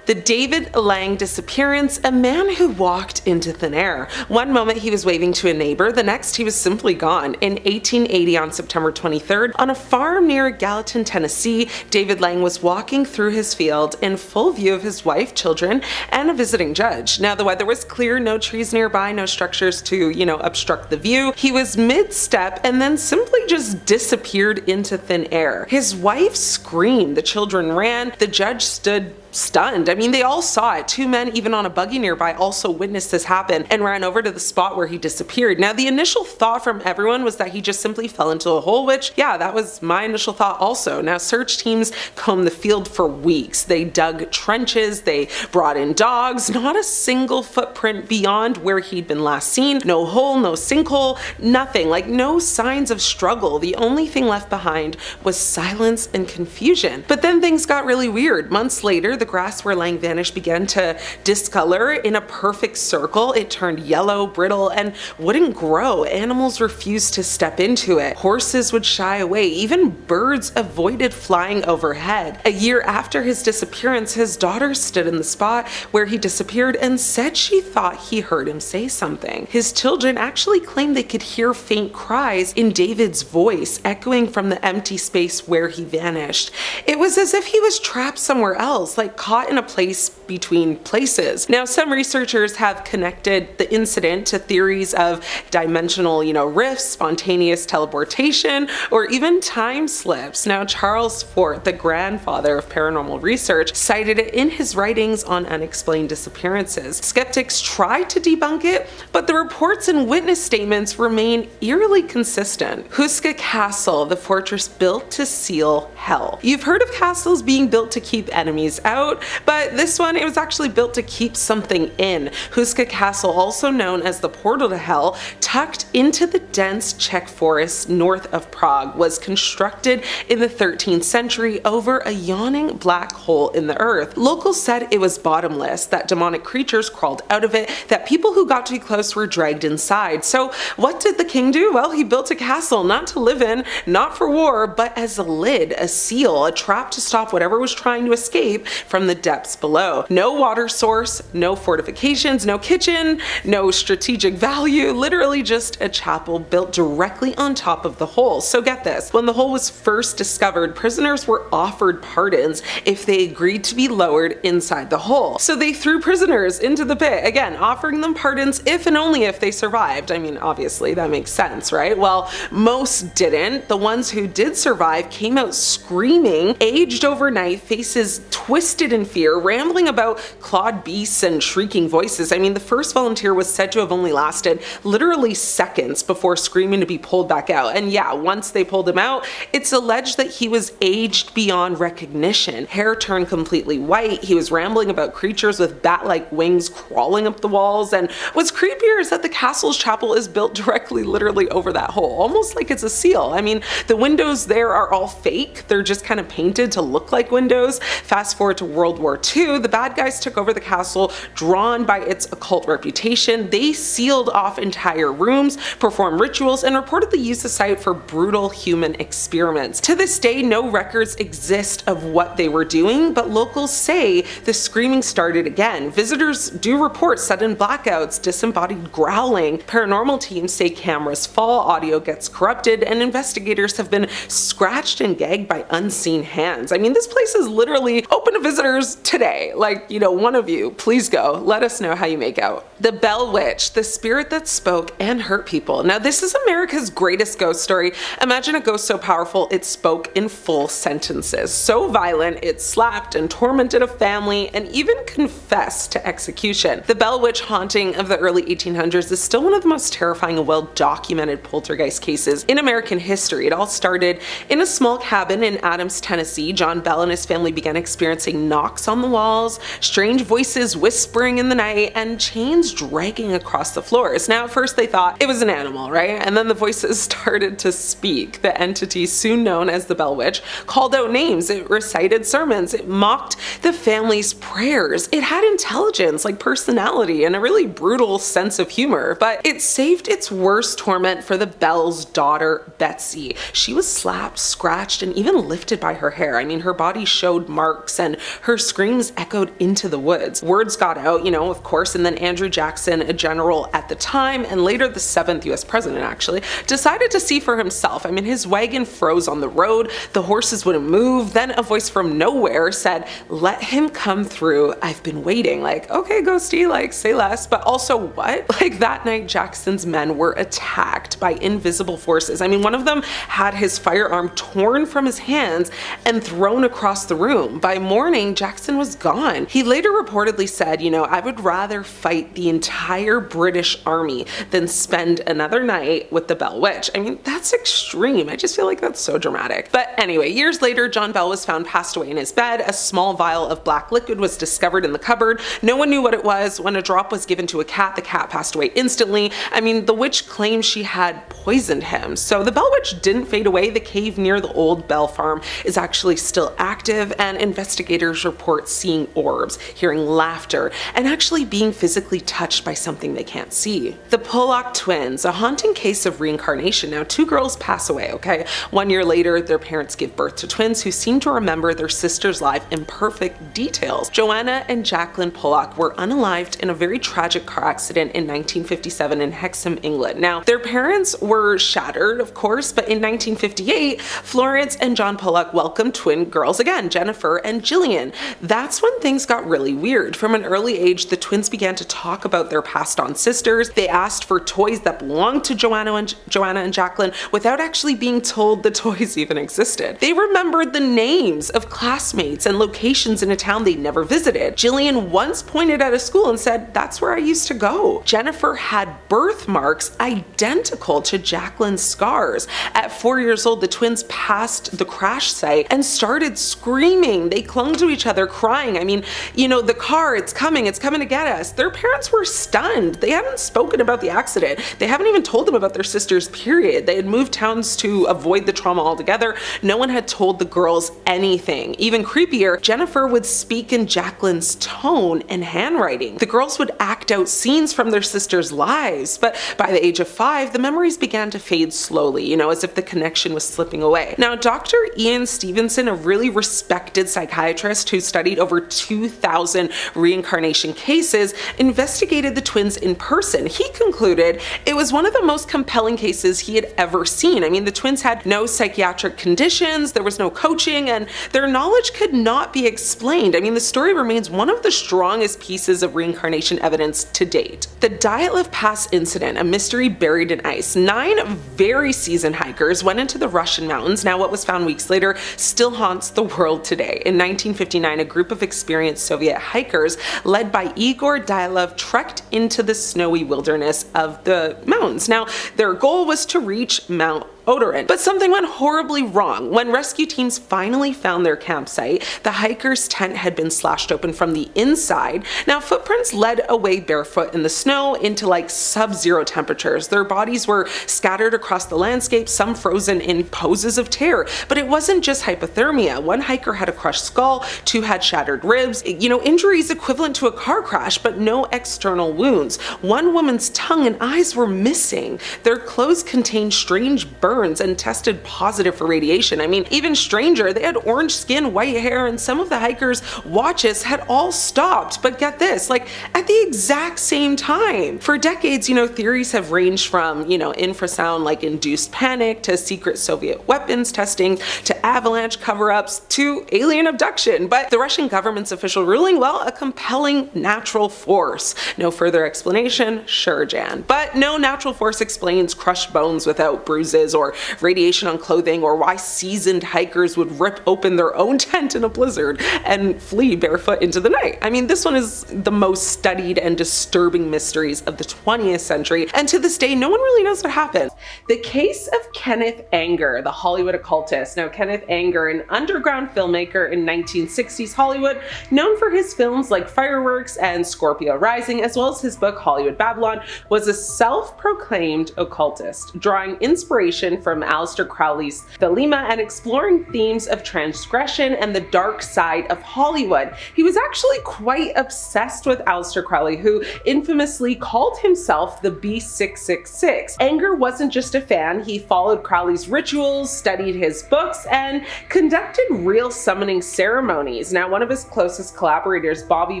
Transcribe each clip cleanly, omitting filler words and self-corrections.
The David Lang disappearance, a man who walked into thin air. One moment he was waving to a neighbor, the next he was simply gone. In 1880 on September 23rd, on a farm near Gallatin, Tennessee, David Lang was walking through his field in full view of his wife, children, and a visiting judge. Now the weather was clear, no trees nearby, no structures to, obstruct the view. He was mid-step and then simply just disappeared into thin air. His wife screamed, the children ran, the judge stood stunned. I mean, they all saw it. Two men, even on a buggy nearby, also witnessed this happen and ran over to the spot where he disappeared. Now, the initial thought from everyone was that he just simply fell into a hole, which, yeah, that was my initial thought also. Now, search teams combed the field for weeks. They dug trenches, they brought in dogs, not a single footprint beyond where he'd been last seen. No hole, no sinkhole, nothing, like no signs of struggle. The only thing left behind was silence and confusion. But then things got really weird. Months later, the grass where Lang vanished began to discolor in a perfect circle. It turned yellow, brittle, and wouldn't grow. Animals refused to step into it. Horses would shy away. Even birds avoided flying overhead. A year after his disappearance, his daughter stood in the spot where he disappeared and said she thought he heard him say something. His children actually claimed they could hear faint cries in David's voice echoing from the empty space where he vanished. It was as if he was trapped somewhere else, like caught in a place between places. Now, some researchers have connected the incident to theories of dimensional, rifts, spontaneous teleportation, or even time slips. Now, Charles Fort, the grandfather of paranormal research, cited it in his writings on unexplained disappearances. Skeptics tried to debunk it, but the reports and witness statements remain eerily consistent. Huska Castle, the fortress built to seal hell. You've heard of castles being built to keep enemies out, but this one, it was actually built to keep something in. Huska Castle, also known as the portal to hell, tucked into the dense Czech forest north of Prague, was constructed in the 13th century over a yawning black hole in the earth. Locals said it was bottomless, that demonic creatures crawled out of it, that people who got too close were dragged inside. So what did the king do? Well, he built a castle, not to live in, not for war, but as a lid, a seal, a trap to stop whatever was trying to escape from the depths below. No water source, no fortifications, no kitchen, no strategic value, literally just a chapel built directly on top of the hole. So get this, when the hole was first discovered, prisoners were offered pardons if they agreed to be lowered inside the hole. So they threw prisoners into the pit, again, offering them pardons if and only if they survived. I mean, obviously that makes sense, right? Well, most didn't. The ones who did survive came out screaming, aged overnight, faces twisted in fear, rambling about clawed beasts and shrieking voices. I mean, the first volunteer was said to have only lasted literally seconds before screaming to be pulled back out. And yeah, once they pulled him out, it's alleged that he was aged beyond recognition. Hair turned completely white. He was rambling about creatures with bat-like wings crawling up the walls. And what's creepier is that the castle's chapel is built directly, literally over that hole, almost like it's a seal. I mean, the windows there are all fake. They're just kind of painted to look like windows. Fast forward to World War II, the bad guys took over the castle, drawn by its occult reputation. They sealed off entire rooms, performed rituals, and reportedly used the site for brutal human experiments. To this day, no records exist of what they were doing, but locals say the screaming started again. Visitors do report sudden blackouts, disembodied growling. Paranormal teams say cameras fall, audio gets corrupted, and investigators have been scratched and gagged by unseen hands. I mean, this place is literally open to visitors today. Like, one of you, please go. Let us know how you make out. The Bell Witch, the spirit that spoke and hurt people. Now, this is America's greatest ghost story. Imagine a ghost so powerful it spoke in full sentences. So violent, it slapped and tormented a family and even confessed to execution. The Bell Witch haunting of the early 1800s is still one of the most terrifying and well-documented poltergeist cases in American history. It all started in a small cabin in Adams, Tennessee. John Bell and his family began experiencing knocks on the walls, strange voices whispering in the night, and chains dragging across the floors. Now, at first they thought it was an animal, right? And then the voices started to speak. The entity, soon known as the Bell Witch, called out names, it recited sermons, it mocked the family's prayers. It had intelligence, like personality, and a really brutal sense of humor, but it saved its worst torment for the Bell's daughter, Betsy. She was slapped, scratched, and even lifted by her hair. I mean, her body showed marks, and her screams echoed into the woods. Words got out, of course, and then Andrew Jackson, a general at the time, and later the 7th US president actually, decided to see for himself. I mean, his wagon froze on the road, the horses wouldn't move, then a voice from nowhere said, "Let him come through, I've been waiting." Like, okay, ghosty, like, say less, but also what? Like, that night Jackson's men were attacked by invisible forces. I mean, one of them had his firearm torn from his hands and thrown across the room. By morning, Jackson was gone. He later reportedly said, "I would rather fight the entire British army than spend another night with the Bell Witch." I mean, that's extreme. I just feel like that's so dramatic. But anyway, years later, John Bell was found passed away in his bed. A small vial of black liquid was discovered in the cupboard. No one knew what it was. When a drop was given to a cat, the cat passed away instantly. I mean, the witch claimed she had poisoned him. So the Bell Witch didn't fade away. The cave near the old Bell farm is actually still active, and investigators report seeing orbs, hearing laughter, and actually being physically touched by something they can't see. The Pollock twins, a haunting case of reincarnation. Now, 2 girls pass away, okay? 1 year later, their parents give birth to twins who seem to remember their sister's life in perfect details. Joanna and Jacqueline Pollock were unalived in a very tragic car accident in 1957 in Hexham, England. Now, their parents were shattered, of course, but in 1958, Florence and John Pollock welcomed twin girls again, Jennifer and Jillian. That's when things got really weird. From an early age, the twins began to talk about their passed on sisters. They asked for toys that belonged to Joanna and Jacqueline without actually being told the toys even existed. They remembered the names of classmates and locations in a town they'd never visited. Jillian once pointed at a school and said, "That's where I used to go." Jennifer had birthmarks identical to Jacqueline's scars. At 4 years old, the twins passed the crash site and started screaming. They clung to each other, crying. I mean, the car, it's coming to get us. Their parents were stunned. They hadn't spoken about the accident. They haven't even told them about their sisters, period. They had moved towns to avoid the trauma altogether. No one had told the girls anything. Even creepier, Jennifer would speak in Jacqueline's tone and handwriting. The girls would act out scenes from their sisters' lives, but by the age of 5, the memories began to fade slowly, as if the connection was slipping away. Now, Dr. Ian Stevenson, a really respected psychiatrist who studied over 2,000 reincarnation cases, investigated the twins in person. He concluded it was one of the most compelling cases he had ever seen. I mean, the twins had no psychiatric conditions, there was no coaching, and their knowledge could not be explained. I mean, the story remains one of the strongest pieces of reincarnation evidence to date. The Dyatlov Pass incident, a mystery buried in ice. 9 very seasoned hikers went into the Russian mountains. Now, what was found weeks later still haunts the world today. In 1959, a group of experienced Soviet hikers led by Igor Dyatlov trekked into the snowy wilderness of the mountains. Now, their goal was to reach Mount Odorin. But something went horribly wrong. When rescue teams finally found their campsite, the hikers' tent had been slashed open from the inside. Now, footprints led away barefoot in the snow into like sub-zero temperatures. Their bodies were scattered across the landscape, some frozen in poses of terror. But it wasn't just hypothermia. One hiker had a crushed skull, 2 had shattered ribs, injuries equivalent to a car crash, but no external wounds. One woman's tongue and eyes were missing. Their clothes contained strange burns and tested positive for radiation. I mean, even stranger, they had orange skin, white hair, and some of the hikers' watches had all stopped. But get this, like at the exact same time. For decades, theories have ranged from, infrasound like induced panic to secret Soviet weapons testing to avalanche cover-ups to alien abduction. But the Russian government's official ruling, well, a compelling natural force. No further explanation? Sure, Jan. But no natural force explains crushed bones without bruises or radiation on clothing, or why seasoned hikers would rip open their own tent in a blizzard and flee barefoot into the night. I mean, this one is the most studied and disturbing mysteries of the 20th century, and to this day, no one really knows what happened. The case of Kenneth Anger, the Hollywood occultist. Now, Kenneth Anger, an underground filmmaker in 1960s Hollywood, known for his films like Fireworks and Scorpio Rising, as well as his book Hollywood Babylon, was a self-proclaimed occultist, drawing inspiration inspiration from Aleister Crowley's Thelema and exploring themes of transgression and the dark side of Hollywood. He was actually quite obsessed with Aleister Crowley, who infamously called himself the B666. Anger wasn't just a fan, he followed Crowley's rituals, studied his books, and conducted real summoning ceremonies. Now, one of his closest collaborators, Bobby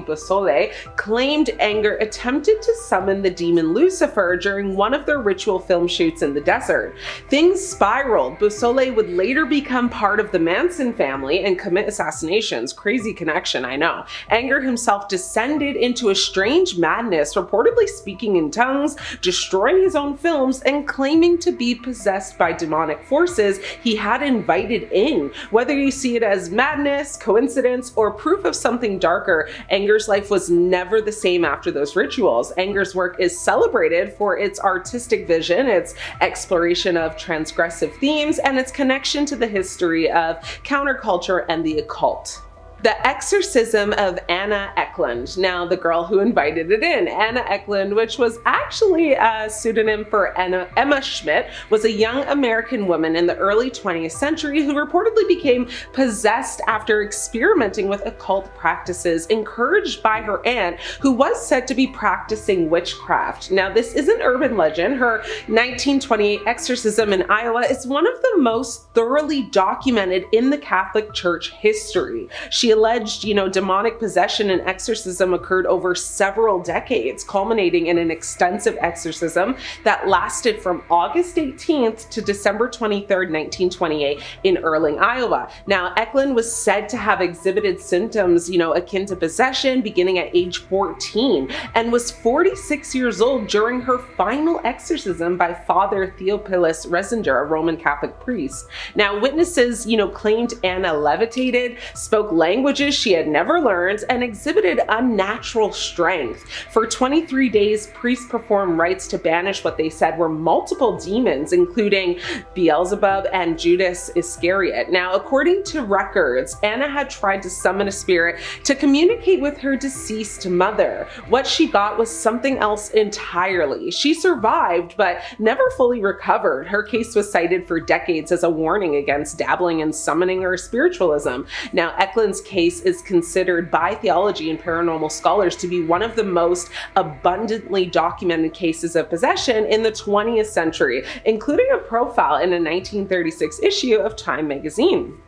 Beausoleil, claimed Anger attempted to summon the demon Lucifer during one of their ritual film shoots in the desert. Things spiraled. Beausoleil would later become part of the Manson family and commit assassinations. Crazy connection, I know. Anger himself descended into a strange madness, reportedly speaking in tongues, destroying his own films, and claiming to be possessed by demonic forces he had invited in. Whether you see it as madness, coincidence, or proof of something darker, Anger's life was never the same after those rituals. Anger's work is celebrated for its artistic vision, its exploration of transgressive themes, and its connection to the history of counterculture and the occult. The Exorcism of Anna Ecklund. Now, the girl who invited it in, Anna Ecklund, which was actually a pseudonym for Emma Schmidt, was a young American woman in the early 20th century who reportedly became possessed after experimenting with occult practices encouraged by her aunt, who was said to be practicing witchcraft. Now, this is an urban legend. Her 1928 exorcism in Iowa is one of the most thoroughly documented in the Catholic Church history. She alleged, demonic possession and exorcism occurred over several decades, culminating in an extensive exorcism that lasted from August 18th to December 23rd, 1928 in Erling, Iowa. Now, Ecklund was said to have exhibited symptoms, akin to possession beginning at age 14 and was 46 years old during her final exorcism by Father Theophilus Resinger, a Roman Catholic priest. Now, witnesses, claimed Anna levitated, spoke languages she had never learned, and exhibited unnatural strength. For 23 days, priests performed rites to banish what they said were multiple demons, including Beelzebub and Judas Iscariot. Now, according to records, Anna had tried to summon a spirit to communicate with her deceased mother. What she got was something else entirely. She survived, but never fully recovered. Her case was cited for decades as a warning against dabbling in summoning or spiritualism. Now, Ecklund's case is considered by theology and paranormal scholars to be one of the most abundantly documented cases of possession in the 20th century, including a profile in a 1936 issue of Time magazine.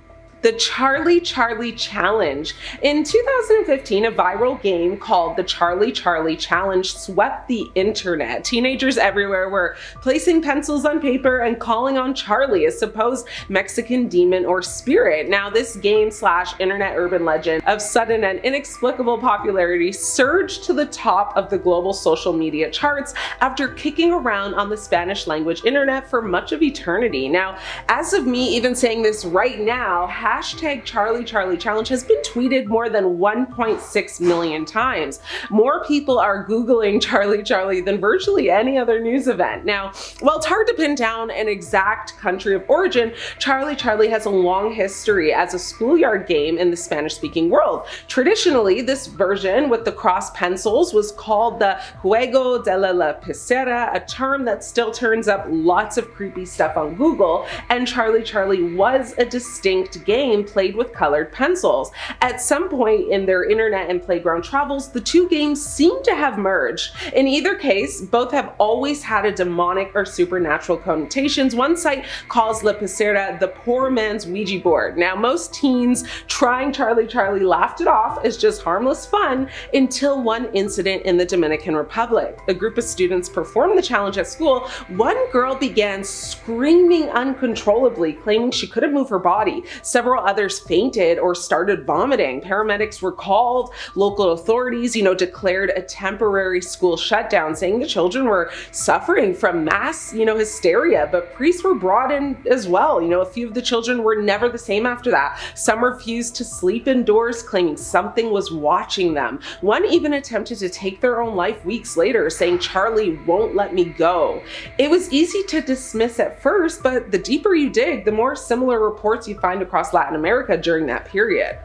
The Charlie Charlie Challenge. In 2015, a viral game called the Charlie Charlie Challenge swept the internet. Teenagers everywhere were placing pencils on paper and calling on Charlie, a supposed Mexican demon or spirit. Now, this game / internet urban legend of sudden and inexplicable popularity surged to the top of the global social media charts after kicking around on the Spanish language internet for much of eternity. Now, as of me even saying this right now, hashtag Charlie Charlie Challenge has been tweeted more than 1.6 million times. More people are Googling Charlie Charlie than virtually any other news event. Now, while it's hard to pin down an exact country of origin, Charlie Charlie has a long history as a schoolyard game in the Spanish-speaking world. Traditionally, this version with the cross pencils was called the Juego de la Lapicera, a term that still turns up lots of creepy stuff on Google, and Charlie Charlie was a distinct game played with colored pencils. At some point in their internet and playground travels, the two games seem to have merged. In either case, both have always had a demonic or supernatural connotations. One site calls La Picera the poor man's Ouija board. Now, most teens trying Charlie Charlie laughed it off as just harmless fun until one incident in the Dominican Republic. A group of students performed the challenge at school. One girl began screaming uncontrollably, claiming she couldn't move her body. Several others fainted or started vomiting. Paramedics were called. Local authorities, declared a temporary school shutdown, saying the children were suffering from mass, hysteria. But priests were brought in as well. A few of the children were never the same after that. Some refused to sleep indoors, claiming something was watching them. One even attempted to take their own life weeks later, saying, "Charlie won't let me go." It was easy to dismiss at first, but the deeper you dig, the more similar reports you find across Latin America during that period.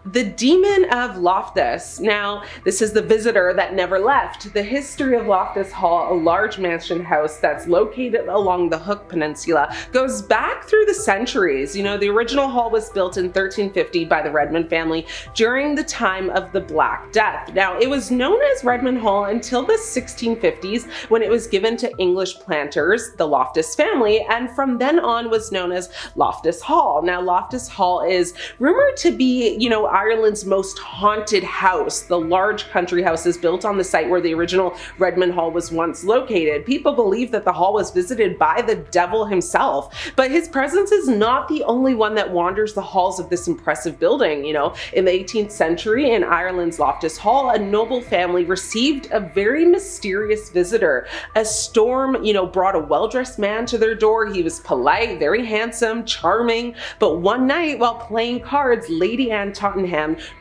The Demon of Loftus. Now, this is the visitor that never left. The history of Loftus Hall, a large mansion house that's located along the Hook Peninsula, goes back through the centuries. You know, the original hall was built in 1350 by the Redmond family during the time of the Black Death. Now, it was known as Redmond Hall until the 1650s when it was given to English planters, the Loftus family, and from then on was known as Loftus Hall. Now, Loftus Hall is rumored to be, you know, Ireland's most haunted house. The large country house is built on the site where the original Redmond Hall was once located. People believe that the hall was visited by the devil himself, but his presence is not the only one that wanders the halls of this impressive building. You know, in the 18th century in Ireland's Loftus Hall, a noble family received a very mysterious visitor. A storm, you know, brought a well-dressed man to their door. He was polite, very handsome, charming, but one night while playing cards, Lady Anne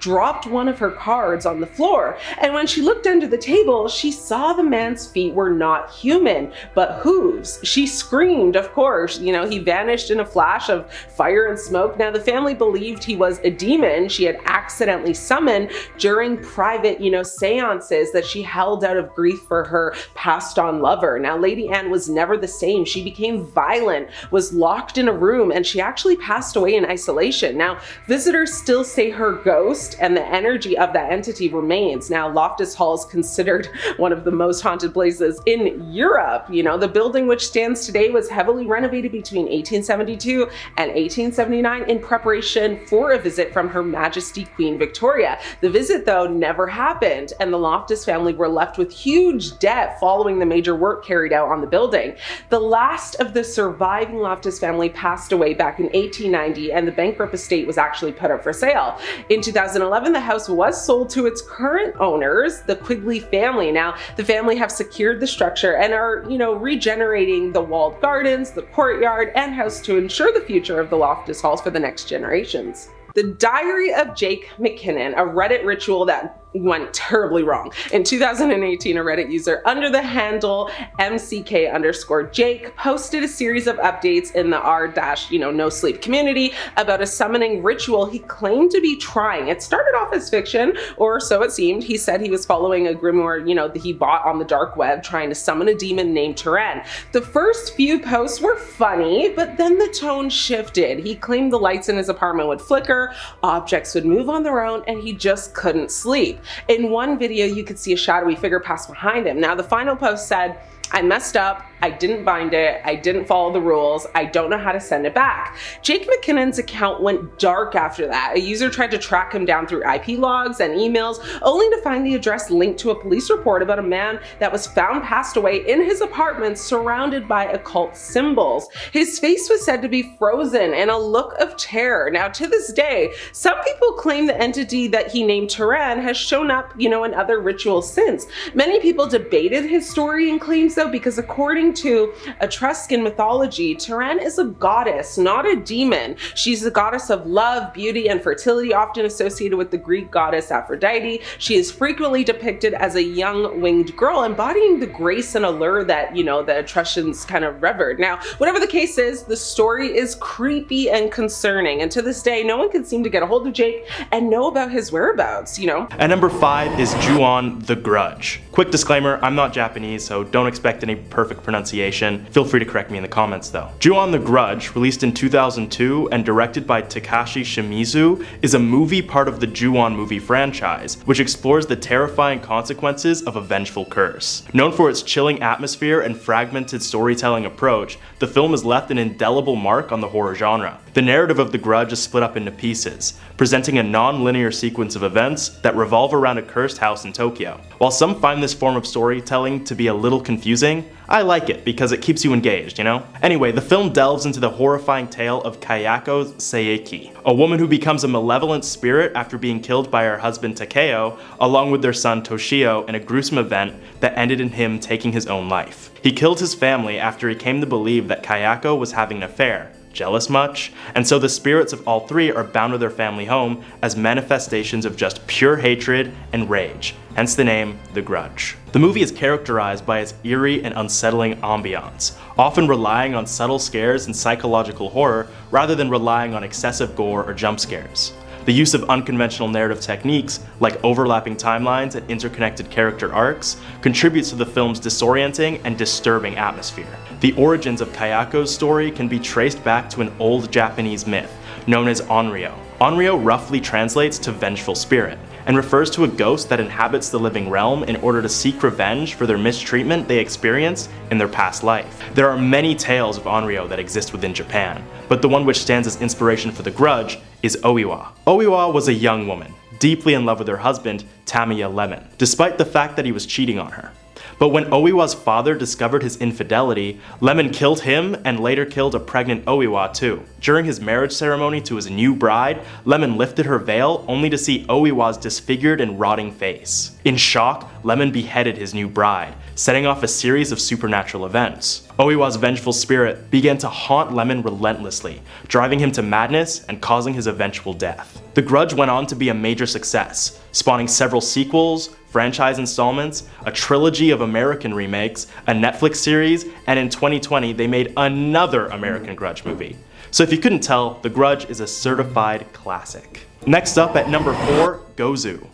dropped one of her cards on the floor, and when she looked under the table, she saw the man's feet were not human, but hooves. She screamed, of course. You know, he vanished in a flash of fire and smoke. Now, the family believed he was a demon she had accidentally summoned during private, you know, seances that she held out of grief for her passed on lover. Now, Lady Anne was never the same. She became violent, was locked in a room, and she actually passed away in isolation. Now, visitors still say her ghost and the energy of that entity remains. Now, Loftus Hall is considered one of the most haunted places in Europe. You know, the building which stands today was heavily renovated between 1872 and 1879 in preparation for a visit from Her Majesty Queen Victoria. The visit, though, never happened, and the Loftus family were left with huge debt following the major work carried out on the building. The last of the surviving Loftus family passed away back in 1890, and the bankrupt estate was actually put up for sale. In 2011, the house was sold to its current owners, the Quigley family. Now, the family have secured the structure and are, you know, regenerating the walled gardens, the courtyard, and house to ensure the future of the Loftus Halls for the next generations. The Diary of Jake McKinnon, a Reddit ritual that went terribly wrong. In 2018, a Reddit user under the handle MCK_Jake posted a series of updates in the r-no sleep community about a summoning ritual he claimed to be trying. It started off as fiction, or so it seemed. He said he was following a grimoire, you know, that he bought on the dark web, trying to summon a demon named Turan. The first few posts were funny, but then the tone shifted. He claimed the lights in his apartment would flicker, objects would move on their own, and he just couldn't sleep. In one video, you could see a shadowy figure pass behind him. Now, the final post said, "I messed up. I didn't bind it. I didn't follow the rules. I don't know how to send it back." Jake McKinnon's account went dark after that. A user tried to track him down through IP logs and emails, only to find the address linked to a police report about a man that was found passed away in his apartment surrounded by occult symbols. His face was said to be frozen in a look of terror. Now, to this day, some people claim the entity that he named Turan has shown up, you know, in other rituals since. Many people debated his story and claims, though, because according to Etruscan mythology, Turan is a goddess, not a demon. She's the goddess of love, beauty, and fertility, often associated with the Greek goddess Aphrodite. She is frequently depicted as a young winged girl, embodying the grace and allure that, you know, the Etruscans kind of revered. Now, whatever the case is, the story is creepy and concerning, and to this day, no one can seem to get a hold of Jake and know about his whereabouts, you know? At number 5 is Ju-on the Grudge. Quick disclaimer, I'm not Japanese, so don't expect any perfect pronunciation. Feel free to correct me in the comments though. Ju-on the Grudge, released in 2002 and directed by Takashi Shimizu, is a movie part of the Ju-on movie franchise, which explores the terrifying consequences of a vengeful curse. Known for its chilling atmosphere and fragmented storytelling approach, the film has left an indelible mark on the horror genre. The narrative of The Grudge is split up into pieces, presenting a non-linear sequence of events that revolve around a cursed house in Tokyo. While some find this form of storytelling to be a little confusing, I like it because it keeps you engaged, you know? Anyway, the film delves into the horrifying tale of Kayako Seiki, a woman who becomes a malevolent spirit after being killed by her husband Takeo, along with their son Toshio, in a gruesome event that ended in him taking his own life. He killed his family after he came to believe that Kayako was having an affair. Jealous much? And so the spirits of all three are bound to their family home as manifestations of just pure hatred and rage, hence the name The Grudge. The movie is characterized by its eerie and unsettling ambiance, often relying on subtle scares and psychological horror rather than relying on excessive gore or jump scares. The use of unconventional narrative techniques, like overlapping timelines and interconnected character arcs, contributes to the film's disorienting and disturbing atmosphere. The origins of Kayako's story can be traced back to an old Japanese myth known as Onryo. Onryo roughly translates to vengeful spirit, and refers to a ghost that inhabits the living realm in order to seek revenge for their mistreatment they experienced in their past life. There are many tales of Onryo that exist within Japan, but the one which stands as inspiration for The Grudge is Oiwa. Oiwa was a young woman, deeply in love with her husband, Tamiya Lemon, despite the fact that he was cheating on her. But when Oiwa's father discovered his infidelity, Lemon killed him and later killed a pregnant Oiwa too. During his marriage ceremony to his new bride, Lemon lifted her veil only to see Oiwa's disfigured and rotting face. In shock, Lemon beheaded his new bride, setting off a series of supernatural events. Oiwa's vengeful spirit began to haunt Lemon relentlessly, driving him to madness and causing his eventual death. The Grudge went on to be a major success, spawning several sequels, franchise installments, a trilogy of American remakes, a Netflix series, and in 2020 they made another American Grudge movie. So if you couldn't tell, The Grudge is a certified classic. Next up at number 4, Gozu.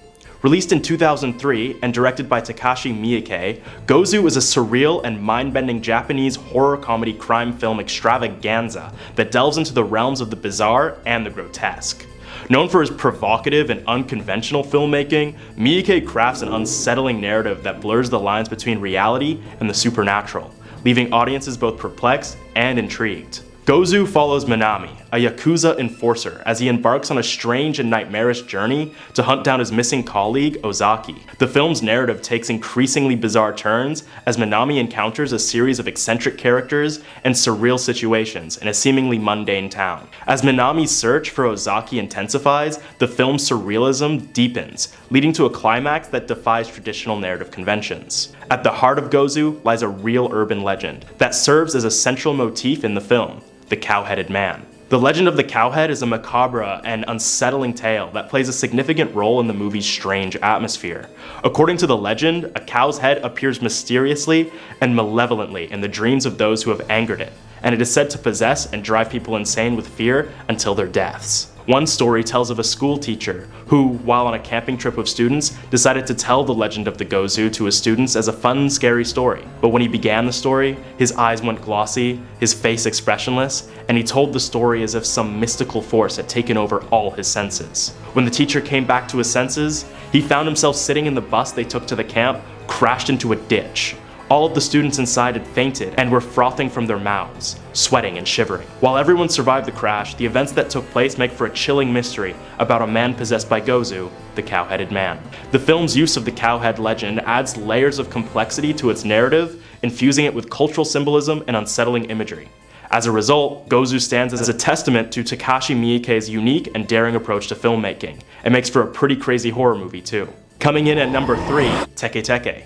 Released in 2003 and directed by Takashi Miike, Gozu is a surreal and mind-bending Japanese horror comedy crime film extravaganza that delves into the realms of the bizarre and the grotesque. Known for his provocative and unconventional filmmaking, Miike crafts an unsettling narrative that blurs the lines between reality and the supernatural, leaving audiences both perplexed and intrigued. Gozu follows Minami, a Yakuza enforcer, as he embarks on a strange and nightmarish journey to hunt down his missing colleague, Ozaki. The film's narrative takes increasingly bizarre turns as Minami encounters a series of eccentric characters and surreal situations in a seemingly mundane town. As Minami's search for Ozaki intensifies, the film's surrealism deepens, leading to a climax that defies traditional narrative conventions. At the heart of Gozu lies a real urban legend that serves as a central motif in the film: the cow-headed man. The legend of the cowhead is a macabre and unsettling tale that plays a significant role in the movie's strange atmosphere. According to the legend, a cow's head appears mysteriously and malevolently in the dreams of those who have angered it, and it is said to possess and drive people insane with fear until their deaths. One story tells of a school teacher who, while on a camping trip with students, decided to tell the legend of the Gozu to his students as a fun, scary story. But when he began the story, his eyes went glossy, his face expressionless, and he told the story as if some mystical force had taken over all his senses. When the teacher came back to his senses, he found himself sitting in the bus they took to the camp, crashed into a ditch. All of the students inside had fainted and were frothing from their mouths, sweating and shivering. While everyone survived the crash, the events that took place make for a chilling mystery about a man possessed by Gozu, the cow-headed man. The film's use of the cowhead legend adds layers of complexity to its narrative, infusing it with cultural symbolism and unsettling imagery. As a result, Gozu stands as a testament to Takashi Miike's unique and daring approach to filmmaking. It makes for a pretty crazy horror movie too. Coming in at number 3, Teke Teke.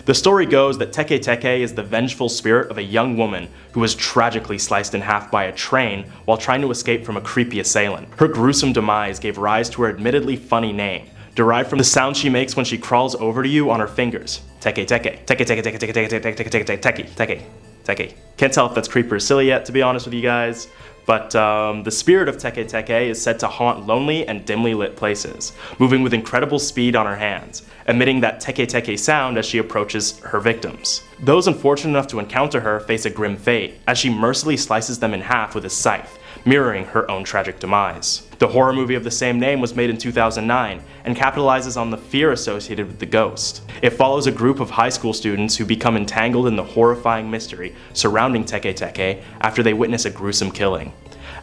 The story goes that Teke Teke is the vengeful spirit of a young woman who was tragically sliced in half by a train while trying to escape from a creepy assailant. Her gruesome demise gave rise to her admittedly funny name, derived from the sound she makes when she crawls over to you on her fingers. Teke Teke. Teke Teke Teke Teke Teke Teke Teke Teke Teke Teke Teke. Can't tell if that's creepy or silly yet, to be honest with you guys. But the spirit of Teke Teke is said to haunt lonely and dimly lit places, moving with incredible speed on her hands, emitting that Teke Teke sound as she approaches her victims. Those unfortunate enough to encounter her face a grim fate, as she mercilessly slices them in half with a scythe, mirroring her own tragic demise. The horror movie of the same name was made in 2009 and capitalizes on the fear associated with the ghost. It follows a group of high school students who become entangled in the horrifying mystery surrounding Teke Teke after they witness a gruesome killing.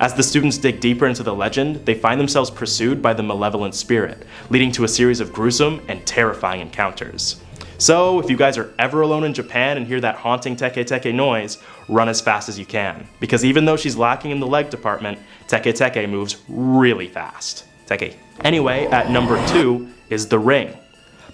As the students dig deeper into the legend, they find themselves pursued by the malevolent spirit, leading to a series of gruesome and terrifying encounters. So, if you guys are ever alone in Japan and hear that haunting Teke Teke noise, run as fast as you can. Because even though she's lacking in the leg department, Teke Teke moves really fast. Teke. Anyway, at number 2 is The Ring.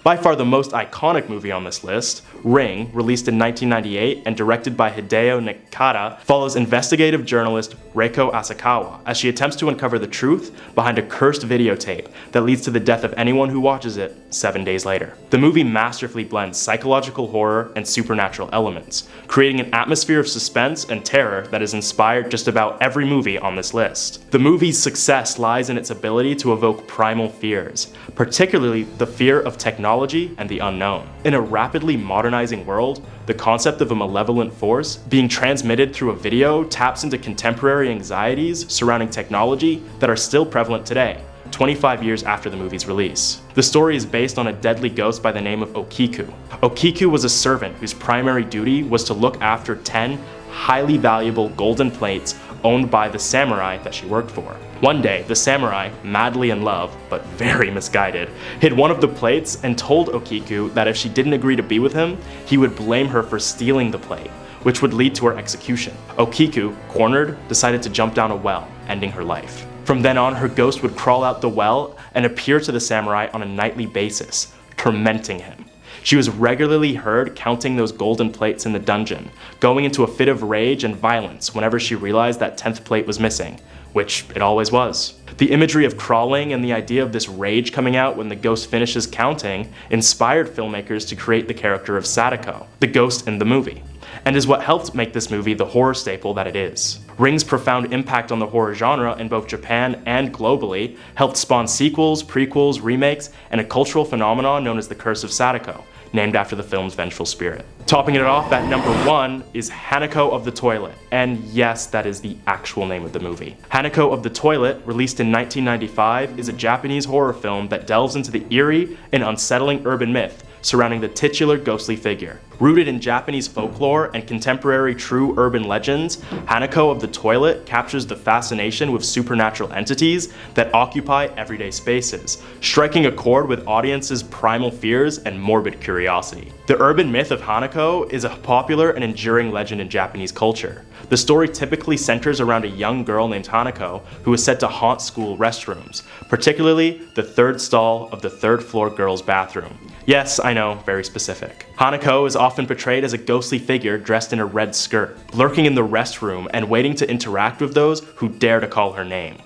By far the most iconic movie on this list, Ring, released in 1998 and directed by Hideo Nakata, follows investigative journalist Reiko Asakawa as she attempts to uncover the truth behind a cursed videotape that leads to the death of anyone who watches it 7 days later. The movie masterfully blends psychological horror and supernatural elements, creating an atmosphere of suspense and terror that has inspired just about every movie on this list. The movie's success lies in its ability to evoke primal fears, particularly the fear of technology and the unknown. In a rapidly modernizing world, the concept of a malevolent force being transmitted through a video taps into contemporary anxieties surrounding technology that are still prevalent today, 25 years after the movie's release. The story is based on a deadly ghost by the name of Okiku. Okiku was a servant whose primary duty was to look after 10 highly valuable golden plates owned by the samurai that she worked for. One day, the samurai, madly in love, but very misguided, hid one of the plates and told Okiku that if she didn't agree to be with him, he would blame her for stealing the plate, which would lead to her execution. Okiku, cornered, decided to jump down a well, ending her life. From then on, her ghost would crawl out the well and appear to the samurai on a nightly basis, tormenting him. She was regularly heard counting those golden plates in the dungeon, going into a fit of rage and violence whenever she realized that 10th plate was missing, which it always was. The imagery of crawling and the idea of this rage coming out when the ghost finishes counting inspired filmmakers to create the character of Sadako, the ghost in the movie, and is what helped make this movie the horror staple that it is. Ring's profound impact on the horror genre in both Japan and globally helped spawn sequels, prequels, remakes, and a cultural phenomenon known as the Curse of Sadako, named after the film's vengeful spirit. Topping it off at number 1 is Hanako of the Toilet, and yes, that is the actual name of the movie. Hanako of the Toilet, released in 1995, is a Japanese horror film that delves into the eerie and unsettling urban myth surrounding the titular ghostly figure. Rooted in Japanese folklore and contemporary true urban legends, Hanako of the Toilet captures the fascination with supernatural entities that occupy everyday spaces, striking a chord with audiences' primal fears and morbid curiosity. The urban myth of Hanako is a popular and enduring legend in Japanese culture. The story typically centers around a young girl named Hanako who is said to haunt school restrooms, particularly the third stall of the third floor girls' bathroom. Yes, I know, very specific. Hanako is often portrayed as a ghostly figure dressed in a red skirt, lurking in the restroom and waiting to interact with those who dare to call her name.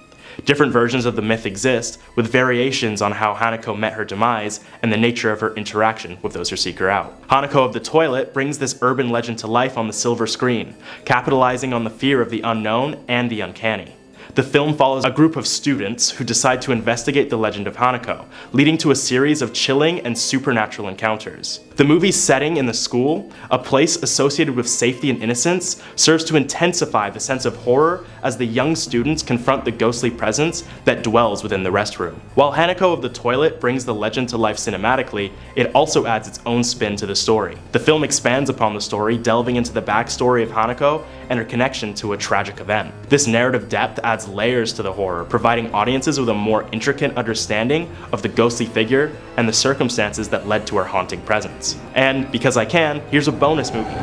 Different versions of the myth exist, with variations on how Hanako met her demise and the nature of her interaction with those who seek her out. Hanako of the Toilet brings this urban legend to life on the silver screen, capitalizing on the fear of the unknown and the uncanny. The film follows a group of students who decide to investigate the legend of Hanako, leading to a series of chilling and supernatural encounters. The movie's setting in the school, a place associated with safety and innocence, serves to intensify the sense of horror as the young students confront the ghostly presence that dwells within the restroom. While Hanako of the Toilet brings the legend to life cinematically, it also adds its own spin to the story. The film expands upon the story, delving into the backstory of Hanako and her connection to a tragic event. This narrative depth adds layers to the horror, providing audiences with a more intricate understanding of the ghostly figure and the circumstances that led to her haunting presence. And because I can, here's a bonus movie: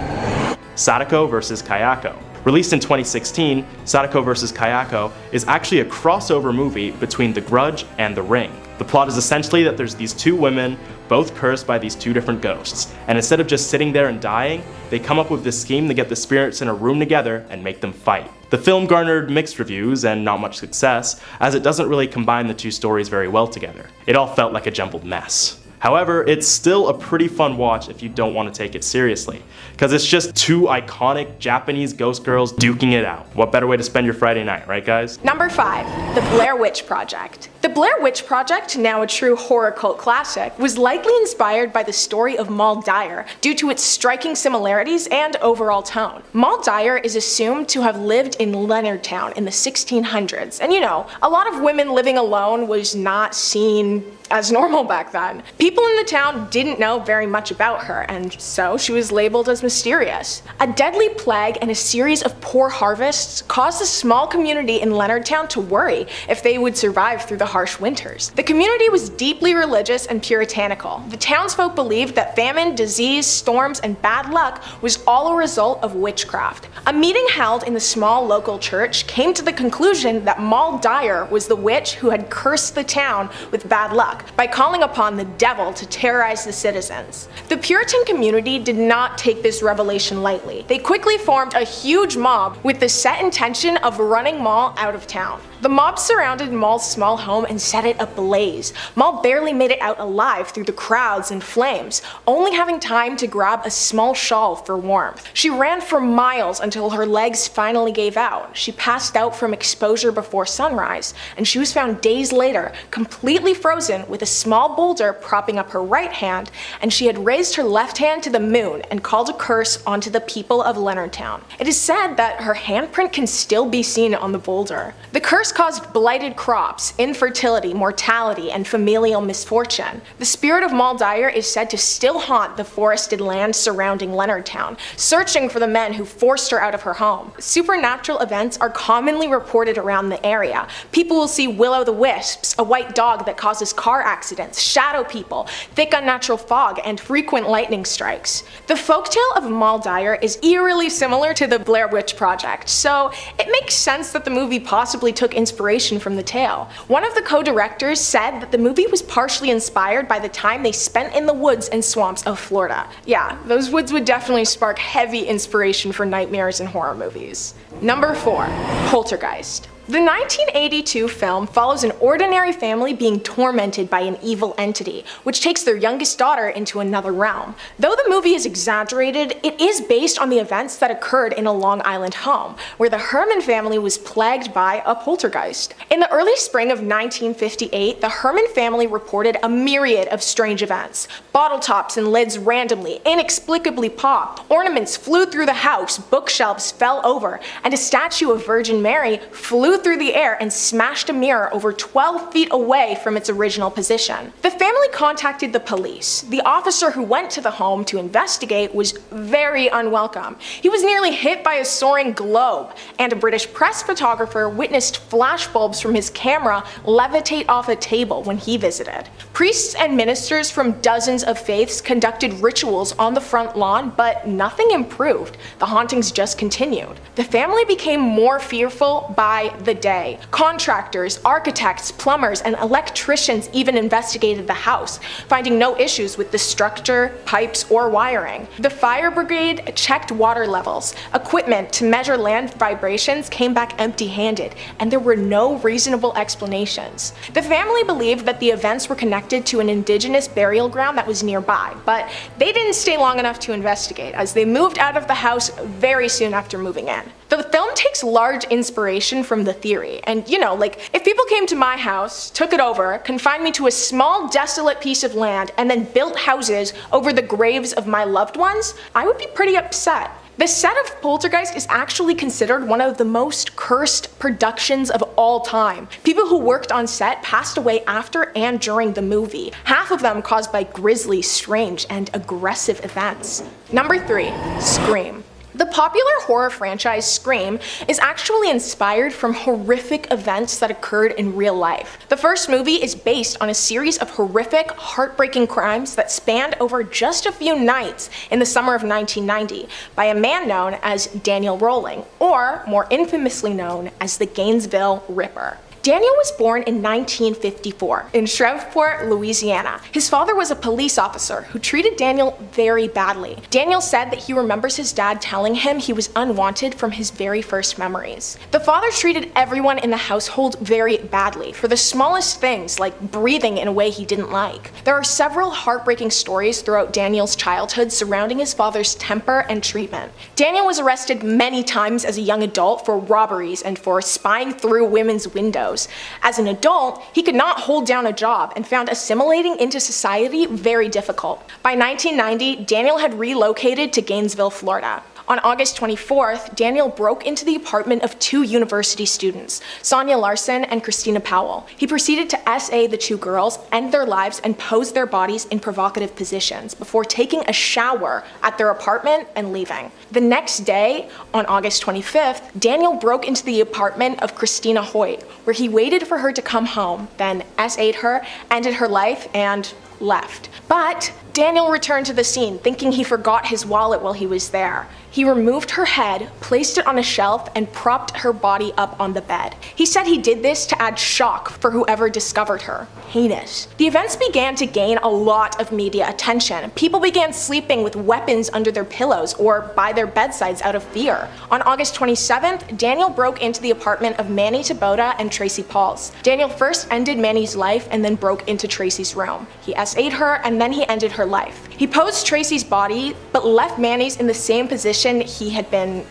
Sadako vs. Kayako. Released in 2016, Sadako vs. Kayako is actually a crossover movie between The Grudge and The Ring. The plot is essentially that there's these two women, both cursed by these two different ghosts, and instead of just sitting there and dying, they come up with this scheme to get the spirits in a room together and make them fight. The film garnered mixed reviews and not much success, as it doesn't really combine the two stories very well together. It all felt like a jumbled mess. However, it's still a pretty fun watch if you don't want to take it seriously, because it's just two iconic Japanese ghost girls duking it out. What better way to spend your Friday night, right guys? Number 5, The Blair Witch Project. The Blair Witch Project, now a true horror cult classic, was likely inspired by the story of Moll Dyer due to its striking similarities and overall tone. Moll Dyer is assumed to have lived in Leonardtown in the 1600s, and a lot of women living alone was not seen as normal back then. People in the town didn't know very much about her, and so she was labeled as mysterious. A deadly plague and a series of poor harvests caused a small community in Leonardtown to worry if they would survive through the harsh winters. The community was deeply religious and puritanical. The townsfolk believed that famine, disease, storms, and bad luck was all a result of witchcraft. A meeting held in the small local church came to the conclusion that Moll Dyer was the witch who had cursed the town with bad luck, luck by calling upon the devil to terrorize the citizens. The Puritan community did not take this revelation lightly. They quickly formed a huge mob with the set intention of running Moll out of town. The mob surrounded Moll's small home and set it ablaze. Moll barely made it out alive through the crowds and flames, only having time to grab a small shawl for warmth. She ran for miles until her legs finally gave out. She passed out from exposure before sunrise, and she was found days later, completely frozen with a small boulder propping up her right hand, and she had raised her left hand to the moon and called a curse onto the people of Leonardtown. It is said that her handprint can still be seen on the boulder. The curse caused blighted crops, infertility, mortality, and familial misfortune. The spirit of Moll Dyer is said to still haunt the forested land surrounding Leonardtown, searching for the men who forced her out of her home. Supernatural events are commonly reported around the area. People will see will-o'-the-wisps, a white dog that causes car accidents, shadow people, thick unnatural fog, and frequent lightning strikes. The folktale of Moll Dyer is eerily similar to the Blair Witch Project, so it makes sense that the movie possibly took inspiration from the tale. One of the co-directors said that the movie was partially inspired by the time they spent in the woods and swamps of Florida. Yeah, those woods would definitely spark heavy inspiration for nightmares and horror movies. Number 4. Poltergeist. The 1982 film follows an ordinary family being tormented by an evil entity, which takes their youngest daughter into another realm. Though the movie is exaggerated, it is based on the events that occurred in a Long Island home, where the Herman family was plagued by a poltergeist. In the early spring of 1958, the Herman family reported a myriad of strange events. Bottle tops and lids randomly, inexplicably popped, ornaments flew through the house, bookshelves fell over, and a statue of Virgin Mary flew through the air and smashed a mirror over 12 feet away from its original position. The family contacted the police. The officer who went to the home to investigate was very unwelcome. He was nearly hit by a soaring globe, and a British press photographer witnessed flashbulbs from his camera levitate off a table when he visited. Priests and ministers from dozens of faiths conducted rituals on the front lawn, but nothing improved. The hauntings just continued. The family became more fearful by the day. Contractors, architects, plumbers, and electricians even investigated the house, finding no issues with the structure, pipes, or wiring. The fire brigade checked water levels. Equipment to measure land vibrations came back empty-handed, and there were no reasonable explanations. The family believed that the events were connected to an indigenous burial ground that was nearby, but they didn't stay long enough to investigate, as they moved out of the house very soon after moving in. The film takes large inspiration from the theory, and if people came to my house, took it over, confined me to a small desolate piece of land, and then built houses over the graves of my loved ones, I would be pretty upset. The set of Poltergeist is actually considered one of the most cursed productions of all time. People who worked on set passed away after and during the movie, half of them caused by grisly, strange, and aggressive events. Number 3. Scream. The popular horror franchise Scream is actually inspired from horrific events that occurred in real life. The first movie is based on a series of horrific, heartbreaking crimes that spanned over just a few nights in the summer of 1990 by a man known as Daniel Rolling, or more infamously known as the Gainesville Ripper. Daniel was born in 1954 in Shreveport, Louisiana. His father was a police officer who treated Daniel very badly. Daniel said that he remembers his dad telling him he was unwanted from his very first memories. The father treated everyone in the household very badly for the smallest things, like breathing in a way he didn't like. There are several heartbreaking stories throughout Daniel's childhood surrounding his father's temper and treatment. Daniel was arrested many times as a young adult for robberies and for spying through women's windows. As an adult, he could not hold down a job and found assimilating into society very difficult. By 1990, Daniel had relocated to Gainesville, Florida. On August 24th, Daniel broke into the apartment of 2 university students, Sonia Larson and Christina Powell. He proceeded to SA the 2 girls, end their lives, and pose their bodies in provocative positions before taking a shower at their apartment and leaving. The next day, on August 25th, Daniel broke into the apartment of Christina Hoyt, where he waited for her to come home, then SA'd her, ended her life, and left. But Daniel returned to the scene, thinking he forgot his wallet while he was there. He removed her head, placed it on a shelf, and propped her body up on the bed. He said he did this to add shock for whoever discovered her. Heinous. The events began to gain a lot of media attention. People began sleeping with weapons under their pillows or by their bedsides out of fear. On August 27th, Daniel broke into the apartment of Manny Taboda and Tracy Pauls. Daniel first ended Manny's life and then broke into Tracy's room. He SA'd her and then he ended her life. He posed Tracy's body but left Manny's in the same position he had been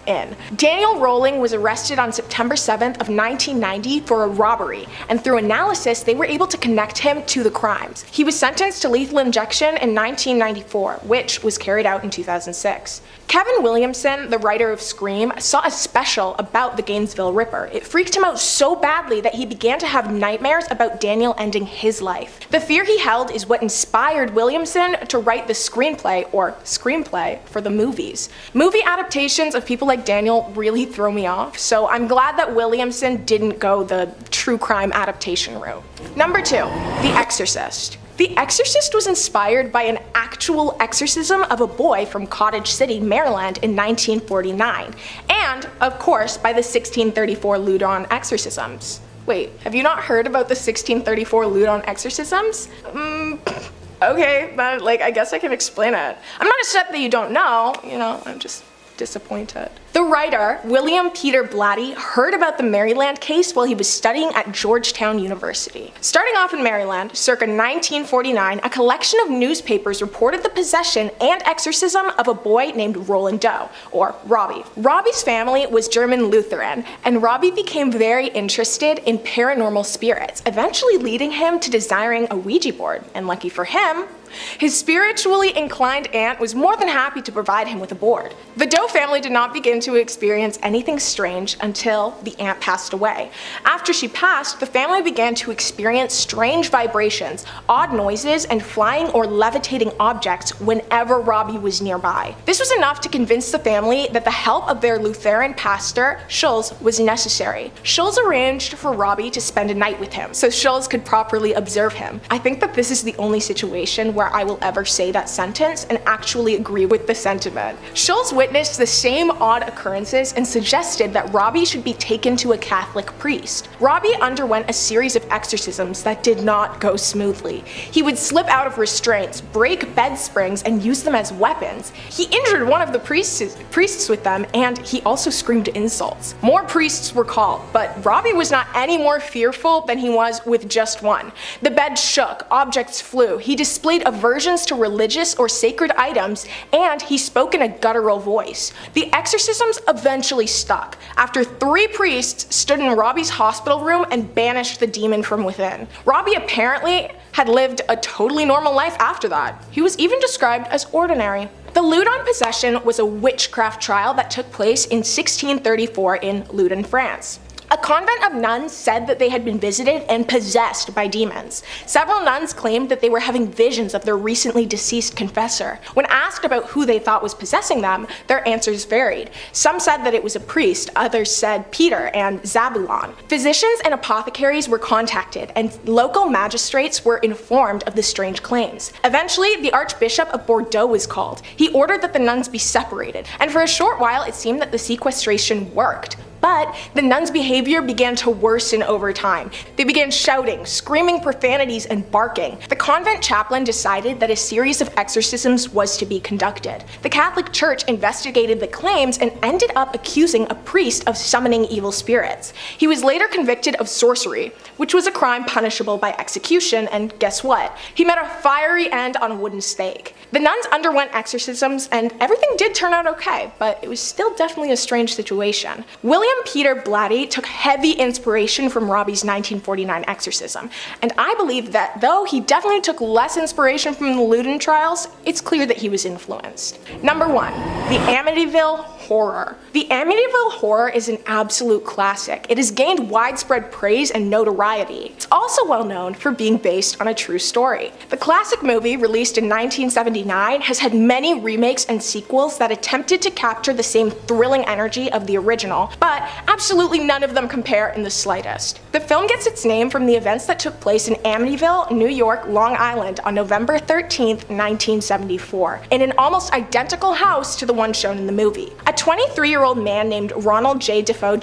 in. Daniel Rolling was arrested on September 7th of 1990 for a robbery, and through analysis they were able to connect him to the crimes. He was sentenced to lethal injection in 1994, which was carried out in 2006. Kevin Williamson, the writer of Scream, saw a special about the Gainesville Ripper. It freaked him out so badly that he began to have nightmares about Daniel ending his life. The fear he held is what inspired Williamson to write the screenplay, or screenplay, for the movies. Movie adaptations of people like Daniel really throw me off, so I'm glad that Williamson didn't go the true crime adaptation route. Number 2, The Exorcist. The Exorcist was inspired by an actual exorcism of a boy from Cottage City, Maryland in 1949, and, of course, by the 1634 Loudon exorcisms. Wait, have you not heard about the 1634 Loudon exorcisms? Okay, but I guess I can explain it. I'm not upset that you don't know, I'm just disappointed. The writer, William Peter Blatty, heard about the Maryland case while he was studying at Georgetown University. Starting off in Maryland, circa 1949, a collection of newspapers reported the possession and exorcism of a boy named Roland Doe, or Robbie. Robbie's family was German Lutheran, and Robbie became very interested in paranormal spirits, eventually leading him to desiring a Ouija board, and lucky for him, his spiritually inclined aunt was more than happy to provide him with a board. The Doe family did not begin to experience anything strange until the aunt passed away. After she passed, the family began to experience strange vibrations, odd noises, and flying or levitating objects whenever Robbie was nearby. This was enough to convince the family that the help of their Lutheran pastor, Schulz, was necessary. Schulz arranged for Robbie to spend a night with him so Schulz could properly observe him. I think that this is the only situation where I will ever say that sentence and actually agree with the sentiment. Schulz witnessed the same odd occurrences and suggested that Robbie should be taken to a Catholic priest. Robbie underwent a series of exorcisms that did not go smoothly. He would slip out of restraints, break bed springs, and use them as weapons. He injured one of the priests with them, and he also screamed insults. More priests were called, but Robbie was not any more fearful than he was with just one. The bed shook, objects flew, he displayed aversions to religious or sacred items, and he spoke in a guttural voice. The exorcisms eventually stuck, after 3 priests stood in Robbie's hospital room and banished the demon from within. Robbie apparently had lived a totally normal life after that. He was even described as ordinary. The Loudon possession was a witchcraft trial that took place in 1634 in Loudon, France. A convent of nuns said that they had been visited and possessed by demons. Several nuns claimed that they were having visions of their recently deceased confessor. When asked about who they thought was possessing them, their answers varied. Some said that it was a priest, others said Peter and Zabulon. Physicians and apothecaries were contacted, and local magistrates were informed of the strange claims. Eventually, the Archbishop of Bordeaux was called. He ordered that the nuns be separated, and for a short while it seemed that the sequestration worked. But the nuns' behavior began to worsen over time. They began shouting, screaming profanities, and barking. The convent chaplain decided that a series of exorcisms was to be conducted. The Catholic Church investigated the claims and ended up accusing a priest of summoning evil spirits. He was later convicted of sorcery, which was a crime punishable by execution, and guess what? He met a fiery end on a wooden stake. The nuns underwent exorcisms, and everything did turn out okay, but it was still definitely a strange situation. William Peter Blatty took heavy inspiration from Robbie's 1949 exorcism, and I believe that though he definitely took less inspiration from the Loudon trials, it's clear that he was influenced. Number 1, the Amityville Horror. The Amityville Horror is an absolute classic. It has gained widespread praise and notoriety. It's also well known for being based on a true story. The classic movie, released in 1979, has had many remakes and sequels that attempted to capture the same thrilling energy of the original, but but absolutely none of them compare in the slightest. The film gets its name from the events that took place in Amityville, New York, Long Island on November 13th, 1974, in an almost identical house to the one shown in the movie. A 23-year-old man named Ronald J. DeFeo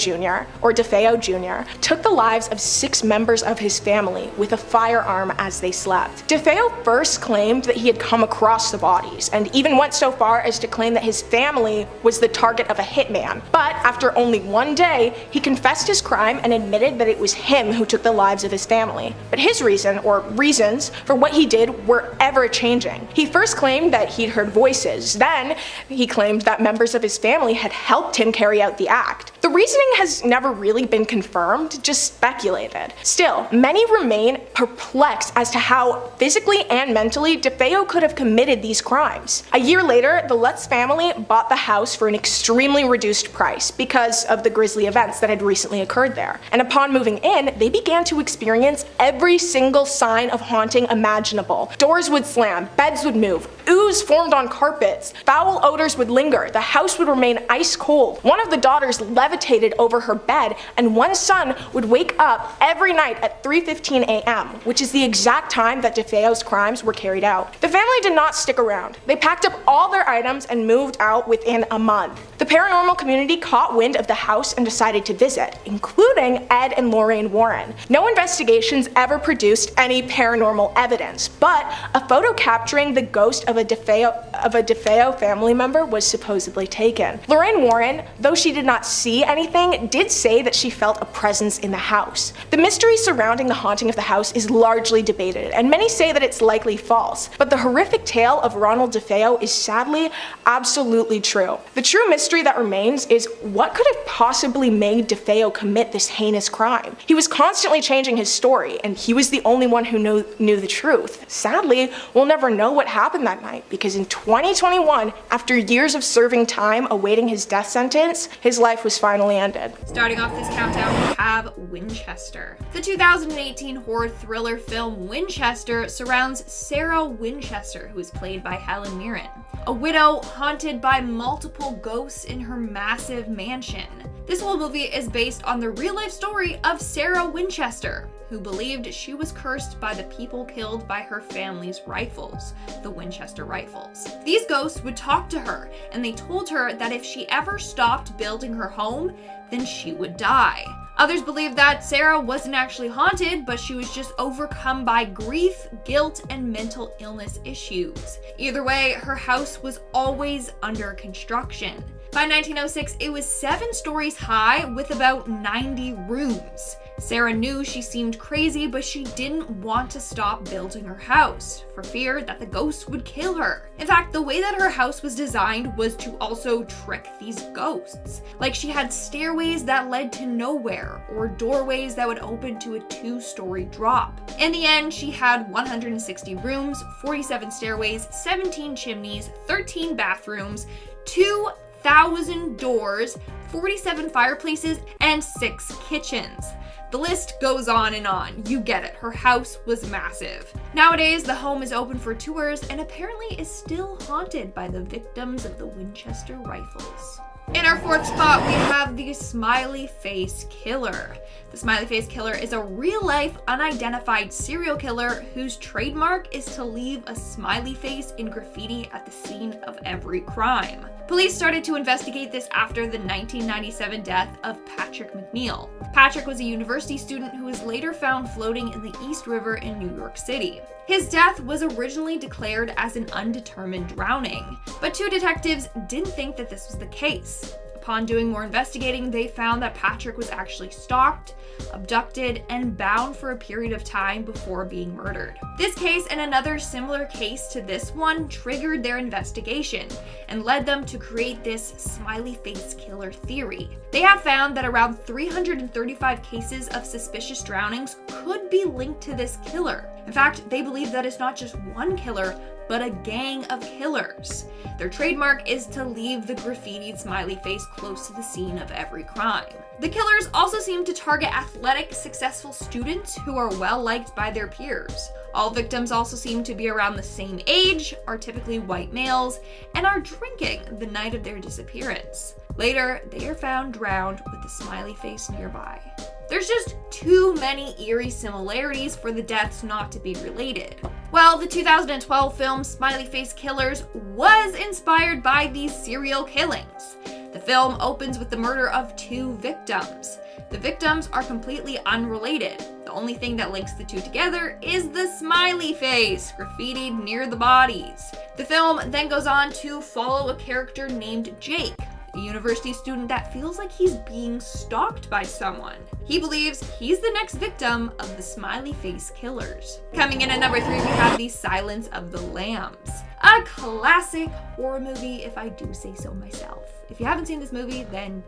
Jr. took the lives of 6 members of his family with a firearm as they slept. DeFeo first claimed that he had come across the bodies, and even went so far as to claim that his family was the target of a hitman. But after only one day, he confessed his crime and admitted that it was him who took the lives of his family. But his reasons for what he did were ever-changing. He first claimed that he'd heard voices. Then he claimed that members of his family had helped him carry out the act. The reasoning has never really been confirmed, just speculated. Still, many remain perplexed as to how physically and mentally DeFeo could have committed these crimes. A year later, the Lutz family bought the house for an extremely reduced price because of the grisly events that had recently occurred there. And upon moving in, they began to experience every single sign of haunting imaginable. Doors would slam, beds would move, ooze formed on carpets, foul odors would linger, the house would remain ice cold. One of the daughters levitated over her bed, and one son would wake up every night at 3:15 a.m., which is the exact time that DeFeo's crimes were carried out. The family did not stick around. They packed up all their items and moved out within a month. The paranormal community caught wind of the house and decided to visit, including Ed and Lorraine Warren. No investigations ever produced any paranormal evidence, but a photo capturing the ghost of a DeFeo family member was supposedly taken. Lorraine Warren, though she did not see anything, did say that she felt a presence in the house. The mystery surrounding the haunting of the house is largely debated, and many say that it's likely false, but the horrific tale of Ronald DeFeo is sadly absolutely true. The true mystery that remains is what could have possibly made DeFeo commit this heinous crime. He was constantly changing his story, and he was the only one who knew the truth. Sadly, we'll never know what happened that night, because in 2021, after years of serving time awaiting his death sentence, his life was finally ended. Starting off this countdown, we have Winchester. The 2018 horror thriller film Winchester surrounds Sarah Winchester, who is played by Helen Mirren, a widow haunted by multiple ghosts in her massive mansion. This whole movie is based on the real-life story of Sarah Winchester, who believed she was cursed by the people killed by her family's rifles, the Winchester rifles. These ghosts would talk to her, and they told her that if she ever stopped building her home, then she would die. Others believe that Sarah wasn't actually haunted, but she was just overcome by grief, guilt, and mental illness issues. Either way, her house was always under construction. By 1906, it was 7 stories high with about 90 rooms. Sarah knew she seemed crazy, but she didn't want to stop building her house, for fear that the ghosts would kill her. In fact, the way that her house was designed was to also trick these ghosts. Like, she had stairways that led to nowhere, or doorways that would open to a 2-story drop. In the end, she had 160 rooms, 47 stairways, 17 chimneys, 13 bathrooms, 2,000 doors, 47 fireplaces, and 6 kitchens. The list goes on and on. You get it. Her house was massive. Nowadays, the home is open for tours and apparently is still haunted by the victims of the Winchester rifles. In our 4th spot, we have the Smiley Face Killer. The Smiley Face Killer is a real-life, unidentified serial killer whose trademark is to leave a smiley face in graffiti at the scene of every crime. Police started to investigate this after the 1997 death of Patrick McNeil. Patrick was a university student who was later found floating in the East River in New York City. His death was originally declared as an undetermined drowning, but 2 detectives didn't think that this was the case. Upon doing more investigating, they found that Patrick was actually stalked, abducted, and bound for a period of time before being murdered. This case and another similar case to this one triggered their investigation and led them to create this Smiley Face Killer theory. They have found that around 335 cases of suspicious drownings could be linked to this killer. In fact, they believe that it's not just one killer, but a gang of killers. Their trademark is to leave the graffitied smiley face close to the scene of every crime. The killers also seem to target athletic, successful students who are well liked by their peers. All victims also seem to be around the same age, are typically white males, and are drinking the night of their disappearance. Later, they are found drowned with a smiley face nearby. There's just too many eerie similarities for the deaths not to be related. Well, the 2012 film Smiley Face Killers was inspired by these serial killings. The film opens with the murder of 2 victims. The victims are completely unrelated. The only thing that links the 2 together is the smiley face graffitied near the bodies. The film then goes on to follow a character named Jake, a university student that feels like he's being stalked by someone. He believes he's the next victim of the Smiley Face Killers. Coming in at number 3, we have The Silence of the Lambs, a classic horror movie, if I do say so myself. If you haven't seen this movie, then,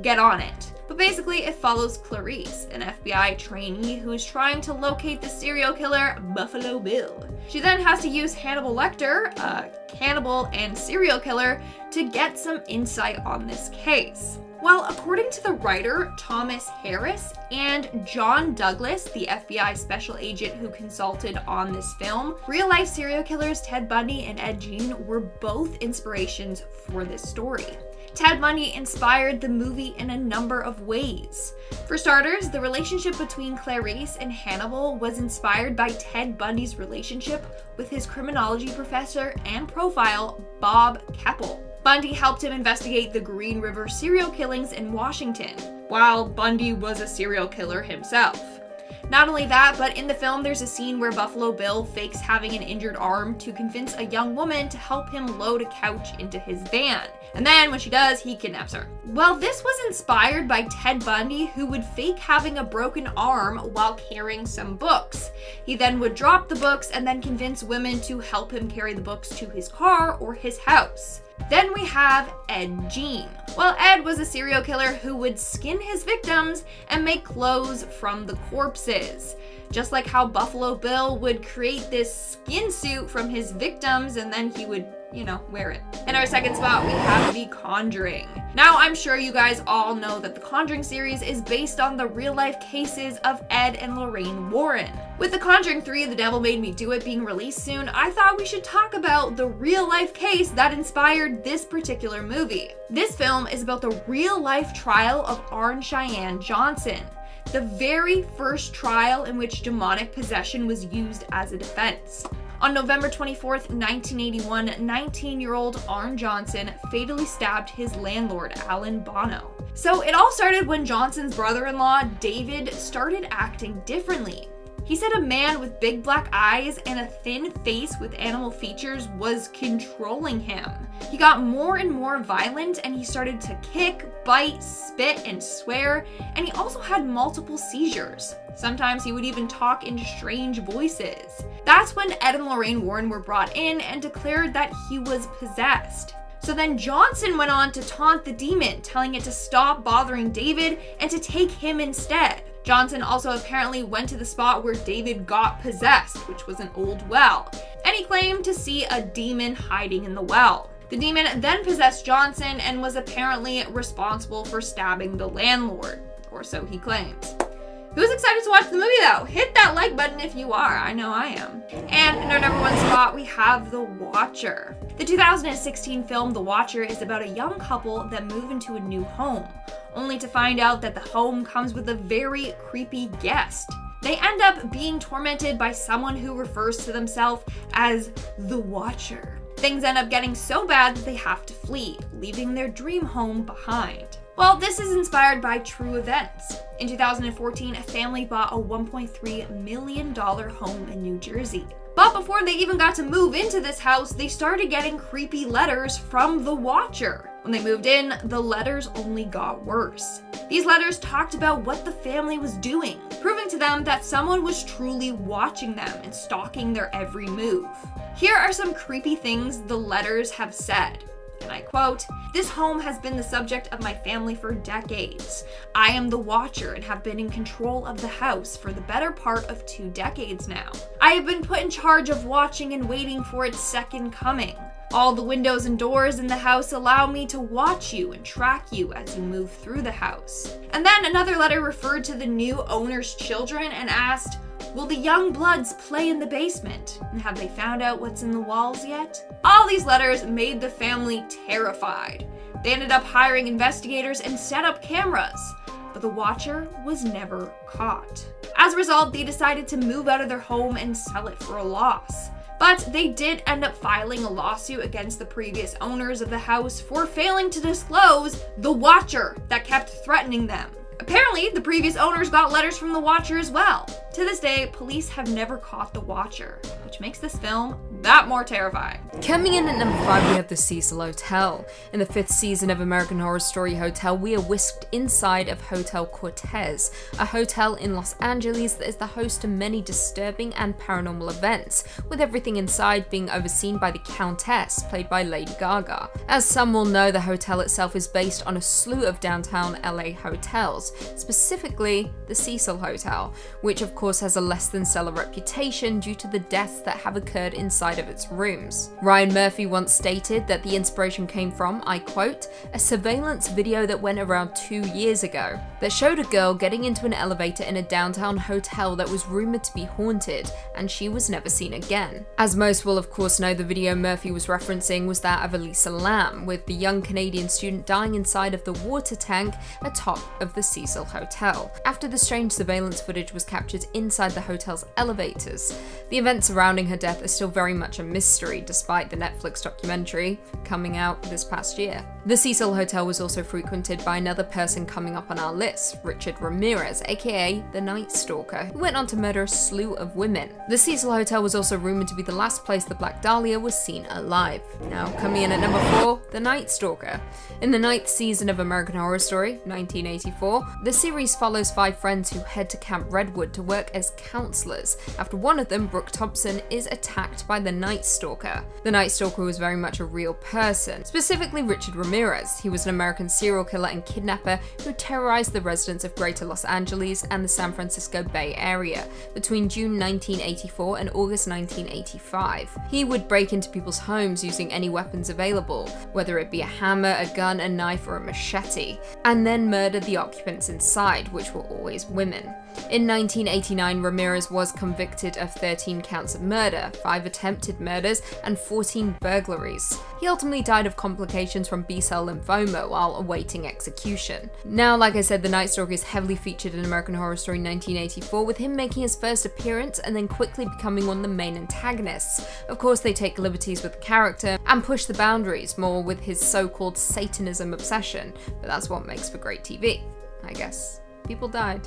get on it. But basically, it follows Clarice, an FBI trainee who is trying to locate the serial killer Buffalo Bill. She then has to use Hannibal Lecter, a cannibal and serial killer, to get some insight on this case. Well, according to the writer Thomas Harris and John Douglas, the FBI special agent who consulted on this film, real-life serial killers Ted Bundy and Ed Gein were both inspirations for this story. Ted Bundy inspired the movie in a number of ways. For starters, the relationship between Clarice and Hannibal was inspired by Ted Bundy's relationship with his criminology professor and profile, Bob Keppel. Bundy helped him investigate the Green River serial killings in Washington, while Bundy was a serial killer himself. Not only that, but in the film there's a scene where Buffalo Bill fakes having an injured arm to convince a young woman to help him load a couch into his van. And then when she does, he kidnaps her. Well, this was inspired by Ted Bundy, who would fake having a broken arm while carrying some books. He then would drop the books and then convince women to help him carry the books to his car or his house. Then we have Ed Gein. Well, Ed was a serial killer who would skin his victims and make clothes from the corpses. Just like how Buffalo Bill would create this skin suit from his victims and then he would, wear it. In our second spot, we have The Conjuring. Now, I'm sure you guys all know that the Conjuring series is based on the real-life cases of Ed and Lorraine Warren. With The Conjuring 3, The Devil Made Me Do It being released soon, I thought we should talk about the real-life case that inspired this particular movie. This film is about the real-life trial of Arne Cheyenne Johnson, the very first trial in which demonic possession was used as a defense. On November 24th, 1981, 19-year-old Arne Johnson fatally stabbed his landlord, Alan Bono. So it all started when Johnson's brother-in-law, David, started acting differently. He said a man with big black eyes and a thin face with animal features was controlling him. He got more and more violent and he started to kick, bite, spit, and swear, and he also had multiple seizures. Sometimes he would even talk in strange voices. That's when Ed and Lorraine Warren were brought in and declared that he was possessed. So then Johnson went on to taunt the demon, telling it to stop bothering David and to take him instead. Johnson also apparently went to the spot where David got possessed, which was an old well, and he claimed to see a demon hiding in the well. The demon then possessed Johnson and was apparently responsible for stabbing the landlord, or so he claims. Who's excited to watch the movie though? Hit that like button if you are. I know I am. And in our number 1 spot, we have The Watcher. The 2016 film The Watcher is about a young couple that move into a new home, only to find out that the home comes with a very creepy guest. They end up being tormented by someone who refers to themselves as The Watcher. Things end up getting so bad that they have to flee, leaving their dream home behind. Well, this is inspired by true events. In 2014, a family bought a $1.3 million home in New Jersey. But before they even got to move into this house, they started getting creepy letters from The Watcher. When they moved in, the letters only got worse. These letters talked about what the family was doing, proving to them that someone was truly watching them and stalking their every move. Here are some creepy things the letters have said. And I quote, "This home has been the subject of my family for decades. I am the watcher and have been in control of the house for the better part of 2 decades now. I have been put in charge of watching and waiting for its second coming. All the windows and doors in the house allow me to watch you and track you as you move through the house." And then another letter referred to the new owner's children and asked, "Will the young bloods play in the basement? And have they found out what's in the walls yet?" All these letters made the family terrified. They ended up hiring investigators and set up cameras, but the Watcher was never caught. As a result, they decided to move out of their home and sell it for a loss. But they did end up filing a lawsuit against the previous owners of the house for failing to disclose the Watcher that kept threatening them. Apparently, the previous owners got letters from the Watcher as well. To this day, police have never caught the Watcher, which makes this film that more terrifying. Coming in at number 5, we have the Cecil Hotel. In the 5th season of American Horror Story Hotel, we are whisked inside of Hotel Cortez, a hotel in Los Angeles that is the host to many disturbing and paranormal events, with everything inside being overseen by the Countess, played by Lady Gaga. As some will know, the hotel itself is based on a slew of downtown LA hotels, specifically the Cecil Hotel, which of course has a less than stellar reputation due to the deaths that have occurred inside of its rooms. Ryan Murphy once stated that the inspiration came from, I quote, a surveillance video that went around 2 years ago that showed a girl getting into an elevator in a downtown hotel that was rumored to be haunted, and she was never seen again. As most will of course know, the video Murphy was referencing was that of Elisa Lam, with the young Canadian student dying inside of the water tank atop of the Cecil Hotel. After the strange surveillance footage was captured inside the hotel's elevators, the events surrounding her death are still very much a mystery, despite the Netflix documentary coming out this past year. The Cecil Hotel was also frequented by another person coming up on our list, Richard Ramirez, aka the Night Stalker, who went on to murder a slew of women. The Cecil Hotel was also rumored to be the last place the Black Dahlia was seen alive. Now, coming in at number 4, the Night Stalker. In the 9th season of American Horror Story, 1984, the series follows 5 friends who head to Camp Redwood to work as counselors after one of them, Brooke Thompson, is attacked by the Night Stalker. The Night Stalker was very much a real person, specifically Richard Ramirez. He was an American serial killer and kidnapper who terrorized the residents of Greater Los Angeles and the San Francisco Bay Area between June 1984 and August 1985. He would break into people's homes using any weapons available, whether it be a hammer, a gun, a knife, or a machete, and then murder the occupants inside, which were always women. In 1989, Ramirez was convicted of 13 counts of murder, 5 attempted murders, and 14 burglaries. He ultimately died of complications from B-cell lymphoma while awaiting execution. Now, like I said, the Night Stalker is heavily featured in American Horror Story 1984, with him making his first appearance and then quickly becoming one of the main antagonists. Of course, they take liberties with the character and push the boundaries more with his so-called Satanism obsession, but that's what makes for great TV, I guess. People died.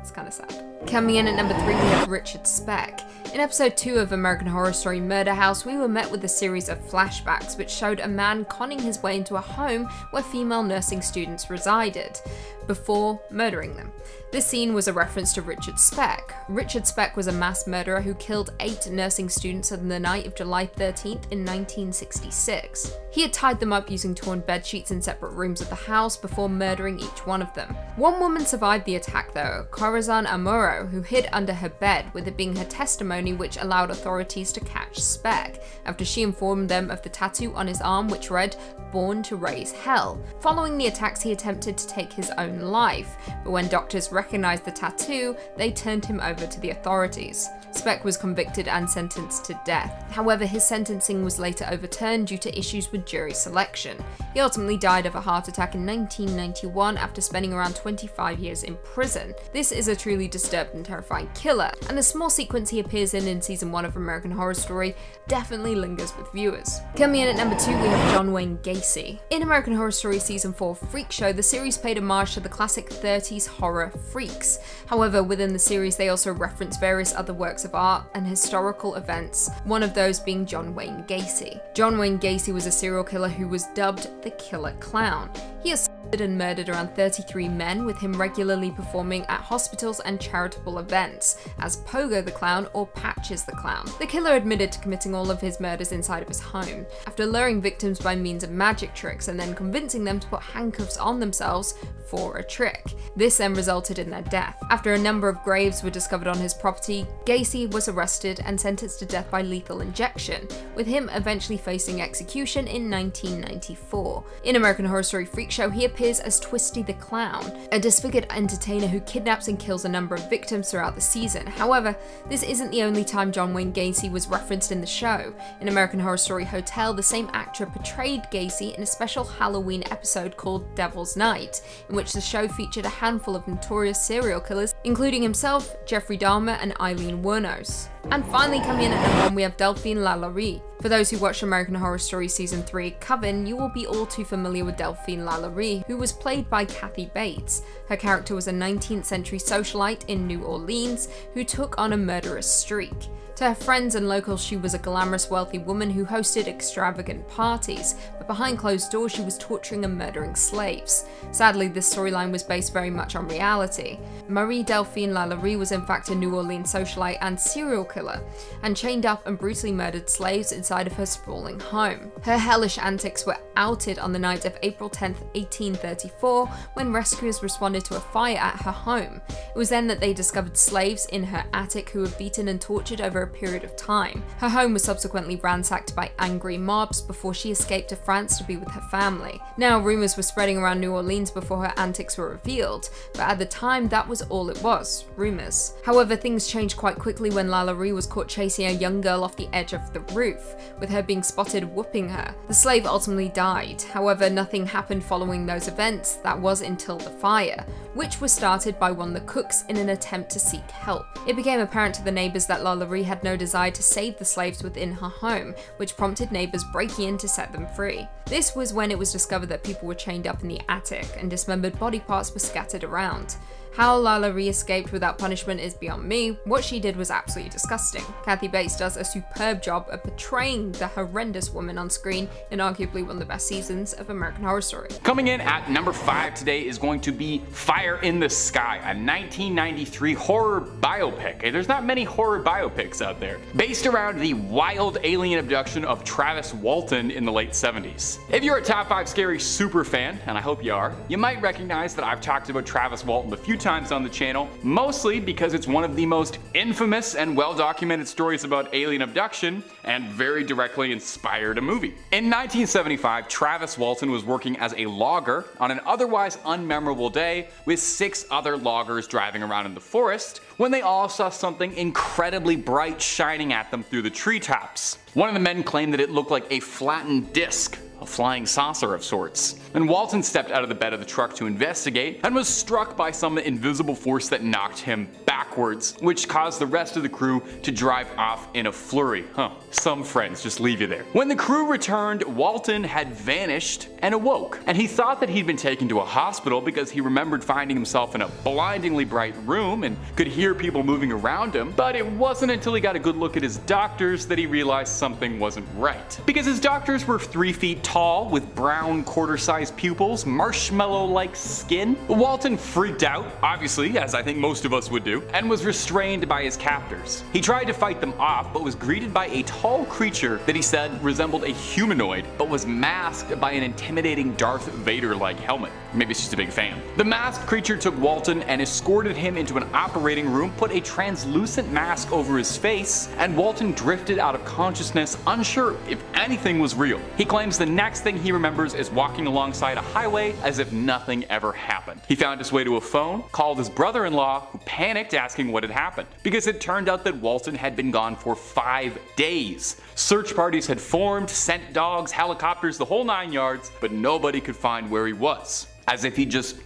It's kind of sad. Coming in at number 3, we have Richard Speck. In episode 2 of American Horror Story Murder House, we were met with a series of flashbacks which showed a man conning his way into a home where female nursing students resided before murdering them. This scene was a reference to Richard Speck. Richard Speck was a mass murderer who killed 8 nursing students on the night of July 13th in 1966. He had tied them up using torn bed sheets in separate rooms of the house before murdering each one of them. One woman survived the attack though, Corazon Amuro, who hid under her bed, with it being her testimony which allowed authorities to catch Speck, after she informed them of the tattoo on his arm which read, "Born to Raise Hell." Following the attacks, he attempted to take his own life, but when doctors recognized the tattoo, they turned him over to the authorities. Speck was convicted and sentenced to death. However, his sentencing was later overturned due to issues with jury selection. He ultimately died of a heart attack in 1991 after spending around 25 years in prison. This is a truly disturbed and terrifying killer, and the small sequence he appears in season 1 of American Horror Story definitely lingers with viewers. Coming in at number 2, we have John Wayne Gacy. In American Horror Story season 4 Freak Show, the series paid homage to the classic 30s horror freaks. However, within the series they also reference various other works of art and historical events, one of those being John Wayne Gacy. John Wayne Gacy was a serial killer who was dubbed the Killer Clown. He assaulted and murdered around 33 men, with him regularly performing at hospitals and charitable events as Pogo the Clown or Patches the Clown. The killer admitted to committing all of his murders inside of his home, after luring victims by means of magic tricks and then convincing them to put handcuffs on themselves for a trick. This then resulted in their death. After a number of graves were discovered on his property, Gacy was arrested and sentenced to death by lethal injection, with him eventually facing execution in 1994. In American Horror Story Freak Show, he appears as Twisty the Clown, a disfigured entertainer who kidnaps and kills a number of victims throughout the season. However, this isn't the only time John Wayne Gacy was referenced in the show. In American Horror Story Hotel, the same actor portrayed Gacy in a special Halloween episode called Devil's Night, in which the show featured a handful of notorious serial killers, including himself, Jeffrey Dahmer, and Eileen Wuornos. And finally, coming in at number 1, we have Delphine LaLaurie. For those who watched American Horror Story Season 3 Coven, you will be all too familiar with Delphine LaLaurie, who was played by Kathy Bates. Her character was a 19th century socialite in New Orleans who took on a murderous streak. To her friends and locals, she was a glamorous, wealthy woman who hosted extravagant parties, but behind closed doors she was torturing and murdering slaves. Sadly, this storyline was based very much on reality. Marie Delphine LaLaurie was in fact a New Orleans socialite and serial killer, and chained up and brutally murdered slaves inside of her sprawling home. Her hellish antics were outed on the night of April 10th, 1834, when rescuers responded to a fire at her home. It was then that they discovered slaves in her attic who were beaten and tortured over a period of time. Her home was subsequently ransacked by angry mobs before she escaped to France to be with her family. Now, rumors were spreading around New Orleans before her antics were revealed, but at the time that was all it was, rumors. However, things changed quite quickly when LaLaurie was caught chasing a young girl off the edge of the roof, with her being spotted whooping her. The slave ultimately died. However, nothing happened following those events. That was until the fire, which was started by one of the cooks in an attempt to seek help. It became apparent to the neighbors that LaLaurie had no desire to save the slaves within her home, which prompted neighbors breaking in to set them free. This was when it was discovered that people were chained up in the attic and dismembered body parts were scattered around. How LaLaurie escaped without punishment is beyond me. What she did was absolutely disgusting. Kathy Bates does a superb job of portraying the horrendous woman on screen in arguably one of the best seasons of American Horror Story. Coming in at number 5 today is going to be Fire in the Sky, a 1993 horror biopic. There's not many horror biopics out there. Based around the wild alien abduction of Travis Walton in the late 70s. If you're a Top 5 Scary super fan, and I hope you are, you might recognize that I've talked about Travis Walton a few times on the channel, mostly because it's one of the most infamous and well-documented stories about alien abduction and very directly inspired a movie. In 1975, Travis Walton was working as a logger on an otherwise unmemorable day with 6 other loggers driving around in the forest when they all saw something incredibly bright shining at them through the treetops. One of the men claimed that it looked like a flattened disc, a flying saucer of sorts. And Walton stepped out of the bed of the truck to investigate and was struck by some invisible force that knocked him backwards, which caused the rest of the crew to drive off in a flurry. Some friends just leave you there. When the crew returned, Walton had vanished and awoke, and he thought that he'd been taken to a hospital because he remembered finding himself in a blindingly bright room and could hear people moving around him, but it wasn't until he got a good look at his doctors that he realized something wasn't right. Because his doctors were 3 feet tall with brown quarter-sized pupils, marshmallow-like skin. Walton freaked out, obviously, as I think most of us would do, and was restrained by his captors. He tried to fight them off, but was greeted by a tall creature that he said resembled a humanoid, but was masked by an intimidating Darth Vader-like helmet. Maybe he's just a big fan. The masked creature took Walton and escorted him into an operating room, put a translucent mask over his face, and Walton drifted out of consciousness, unsure if anything was real. He claims the next thing he remembers is walking alongside a highway as if nothing ever happened. He found his way to a phone, called his brother-in-law, who panicked asking what had happened, because it turned out that Walton had been gone for 5 days. Search parties had formed, sent dogs, helicopters, the whole 9 yards, but nobody could find where he was, as if he just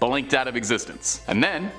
blinked out of existence. And then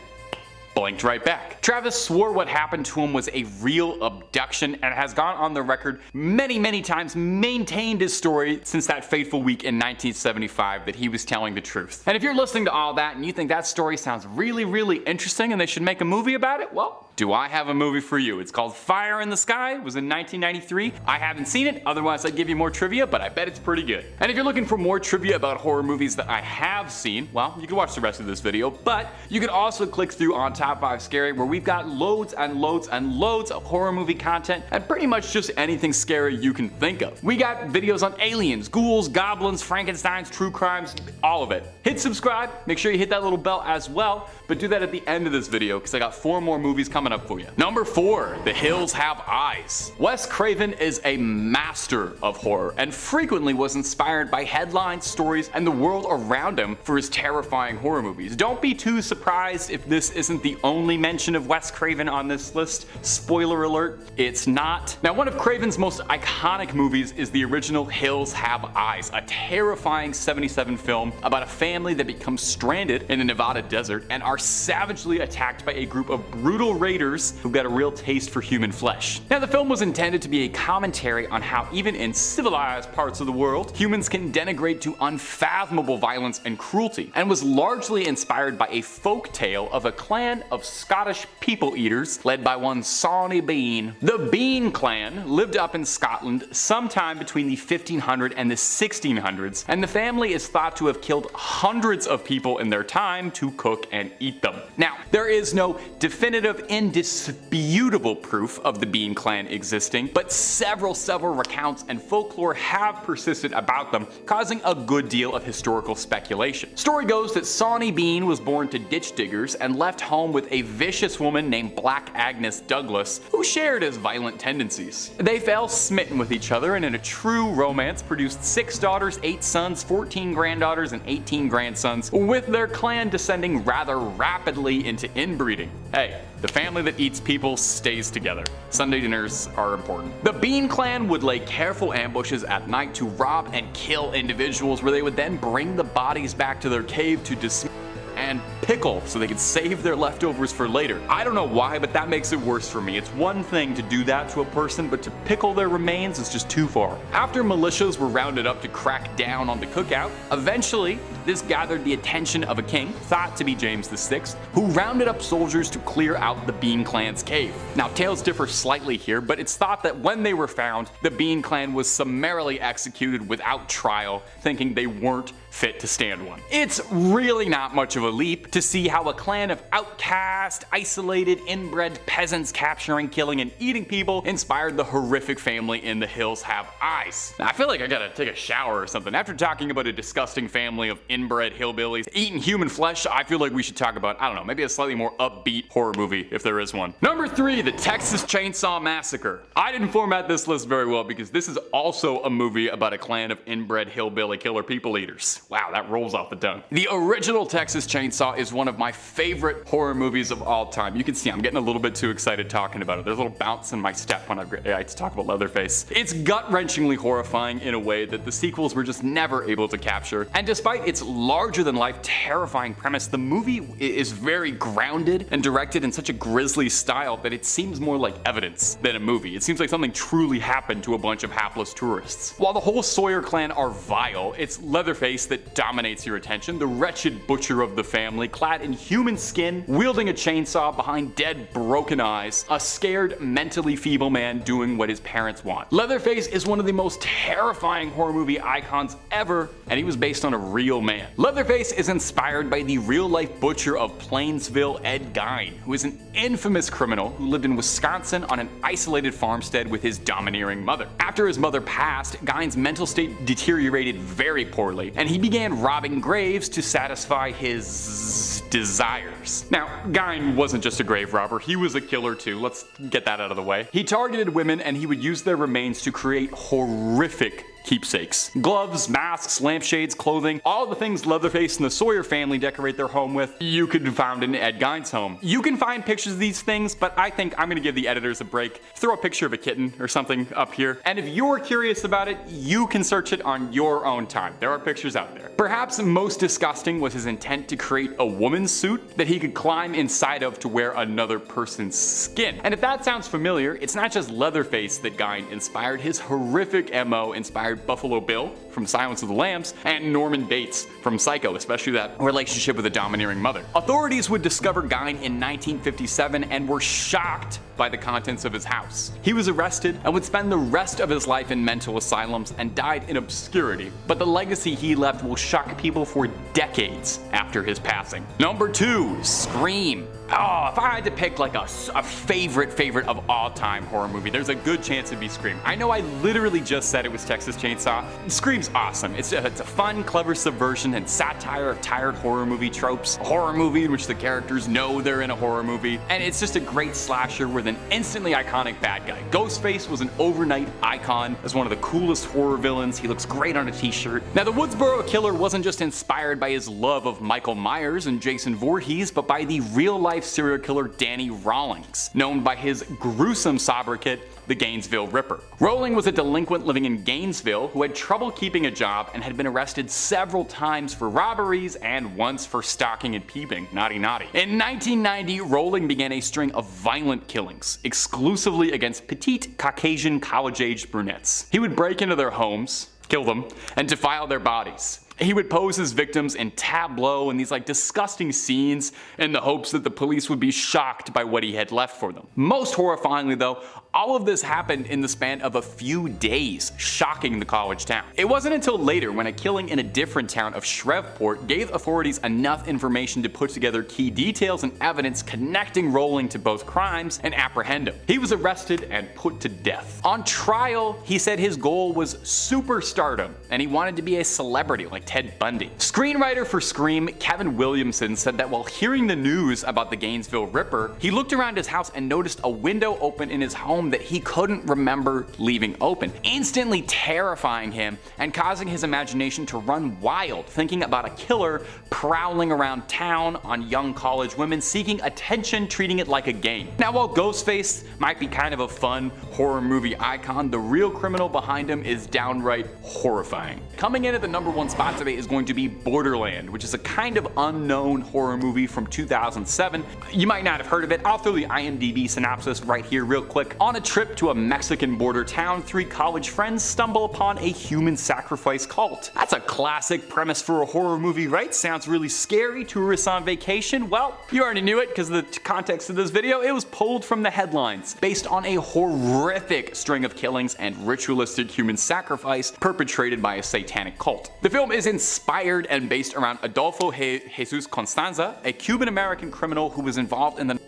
blinked right back. Travis swore what happened to him was a real abduction and has gone on the record many times, maintained his story since that fateful week in 1975 that he was telling the truth. And if you're listening to all that and you think that story sounds really interesting and they should make a movie about it, well, do I have a movie for you. It's called Fire in the Sky. It was in 1993. I haven't seen it, otherwise I'd give you more trivia, but I bet it's pretty good. And if you're looking for more trivia about horror movies that I have seen, well, you can watch the rest of this video, but you can also click through on Top 5 Scary, where we've got loads and loads of horror movie content and pretty much just anything scary you can think of. We got videos on aliens, ghouls, goblins, Frankensteins, true crimes, all of it. Hit subscribe, make sure you hit that little bell as well, but do that at the end of this video because I got 4 more movies coming up for you. Number 4, The Hills Have Eyes. Wes Craven is a master of horror and frequently was inspired by headlines, stories, and the world around him for his terrifying horror movies. Don't be too surprised if this isn't the the only mention of Wes Craven on this list. Spoiler alert, it's not. Now, one of Craven's most iconic movies is the original Hills Have Eyes, a terrifying 1977 film about a family that becomes stranded in the Nevada desert and are savagely attacked by a group of brutal raiders who've got a real taste for human flesh. Now, the film was intended to be a commentary on how even in civilized parts of the world, humans can denigrate to unfathomable violence and cruelty, and was largely inspired by a folk tale of a clan of Scottish people-eaters led by one Sawney Bean. The Bean clan lived up in Scotland sometime between the 1500s and the 1600s, and the family is thought to have killed hundreds of people in their time to cook and eat them. Now, there is no definitive, indisputable proof of the Bean clan existing, but several recounts and folklore have persisted about them, causing a good deal of historical speculation. Story goes that Sawney Bean was born to ditch diggers and left home with a vicious woman named Black Agnes Douglas, who shared his violent tendencies. They fell smitten with each other and in a true romance produced 6 daughters, 8 sons, 14 granddaughters, and 18 grandsons, with their clan descending rather rapidly into inbreeding. Hey, the family that eats people stays together. Sunday dinners are important. The Bean clan would lay careful ambushes at night to rob and kill individuals, where they would then bring the bodies back to their cave to dismember and pickle so they could save their leftovers for later. I don't know why, but that makes it worse for me. It's one thing to do that to a person, but to pickle their remains is just too far. After militias were rounded up to crack down on the cookout, eventually this gathered the attention of a king, thought to be James VI, who rounded up soldiers to clear out the Bean clan's cave. Now, tales differ slightly here, but it's thought that when they were found, the Bean clan was summarily executed without trial, thinking they weren't fit to stand one. It's really not much of a leap to see how a clan of outcast, isolated, inbred peasants capturing, killing, and eating people inspired the horrific family in The Hills Have Eyes. Now, I feel like I gotta take a shower or something. After talking about a disgusting family of inbred hillbillies eating human flesh, I feel like we should talk about, I don't know, maybe a slightly more upbeat horror movie, if there is one. Number 3, The Texas Chainsaw Massacre. I didn't format this list very well because this is also a movie about a clan of inbred hillbilly killer people eaters. Wow, that rolls off the tongue. The original Texas Chainsaw is one of my favorite horror movies of all time. You can see I'm getting a little bit too excited talking about it. There's a little bounce in my step when I talk about Leatherface. It's gut-wrenchingly horrifying in a way that the sequels were just never able to capture. And despite its larger-than-life, terrifying premise, the movie is very grounded and directed in such a grisly style that it seems more like evidence than a movie. It seems like something truly happened to a bunch of hapless tourists. While the whole Sawyer clan are vile, it's Leatherface that dominates your attention, the wretched butcher of the family, clad in human skin, wielding a chainsaw behind dead, broken eyes, a scared, mentally feeble man doing what his parents want. Leatherface is one of the most terrifying horror movie icons ever, and he was based on a real man. Leatherface is inspired by the real-life butcher of Plainsville, Ed Gein, who is an infamous criminal who lived in Wisconsin on an isolated farmstead with his domineering mother. After his mother passed, Gein's mental state deteriorated very poorly, and he began robbing graves to satisfy his desires. Now, Gein wasn't just a grave robber, he was a killer too. Let's get that out of the way. He targeted women and he would use their remains to create horrific keepsakes. Gloves, masks, lampshades, clothing, all the things Leatherface and the Sawyer family decorate their home with, you could have found in Ed Gein's home. You can find pictures of these things, but I think I'm gonna give the editors a break. Throw a picture of a kitten or something up here, and if you're curious about it, you can search it on your own time. There are pictures out there. Perhaps most disgusting was his intent to create a woman's suit that he could climb inside of to wear another person's skin. And if that sounds familiar, it's not just Leatherface that Gein inspired. His horrific MO inspired Buffalo Bill from Silence of the Lambs and Norman Bates from Psycho, especially that relationship with a domineering mother. Authorities would discover Gein in 1957 and were shocked by the contents of his house. He was arrested and would spend the rest of his life in mental asylums and died in obscurity, but the legacy he left will shock people for decades after his passing. Number 2, Scream. Oh, if I had to pick like a favorite of all time horror movie, there's a good chance it'd be Scream. I know I literally just said it was Texas Chainsaw. Scream's awesome. It's a fun, clever subversion and satire of tired horror movie tropes. A horror movie in which the characters know they're in a horror movie. And it's just a great slasher with an instantly iconic bad guy. Ghostface was an overnight icon as one of the coolest horror villains. He looks great on a t-shirt. Now, the Woodsboro Killer wasn't just inspired by his love of Michael Myers and Jason Voorhees, but by the real-life real-life serial killer Danny Rawlings, known by his gruesome sobriquet, the Gainesville Ripper. Rowling was a delinquent living in Gainesville who had trouble keeping a job and had been arrested several times for robberies and once for stalking and peeping. Naughty naughty. In 1990, Rowling began a string of violent killings, exclusively against petite Caucasian college-aged brunettes. He would break into their homes, kill them, and defile their bodies. He would pose his victims in tableau and these disgusting scenes in the hopes that the police would be shocked by what he had left for them. Most horrifyingly though, all of this happened in the span of a few days, shocking the college town. It wasn't until later when a killing in a different town of Shreveport gave authorities enough information to put together key details and evidence connecting Rowling to both crimes and apprehend him. He was arrested and put to death. On trial, he said his goal was superstardom and he wanted to be a celebrity like Ted Bundy. Screenwriter for Scream, Kevin Williamson, said that while hearing the news about the Gainesville Ripper, he looked around his house and noticed a window open in his home that he couldn't remember leaving open, instantly terrifying him and causing his imagination to run wild, thinking about a killer prowling around town on young college women seeking attention, treating it like a game. Now while Ghostface might be kind of a fun horror movie icon, the real criminal behind him is downright horrifying. Coming in at the #1 spot today is going to be Borderland, which is a kind of unknown horror movie from 2007. You might not have heard of it. I'll throw the IMDb synopsis right here real quick. On a trip to a Mexican border town, 3 college friends stumble upon a human sacrifice cult. That's a classic premise for a horror movie, right? Sounds really scary. Tourists on vacation? Well, you already knew it because of the context of this video. It was pulled from the headlines, based on a horrific string of killings and ritualistic human sacrifice perpetrated by a satanic cult. The film is inspired and based around Adolfo Jesus Constanza, a Cuban-American criminal who was involved in the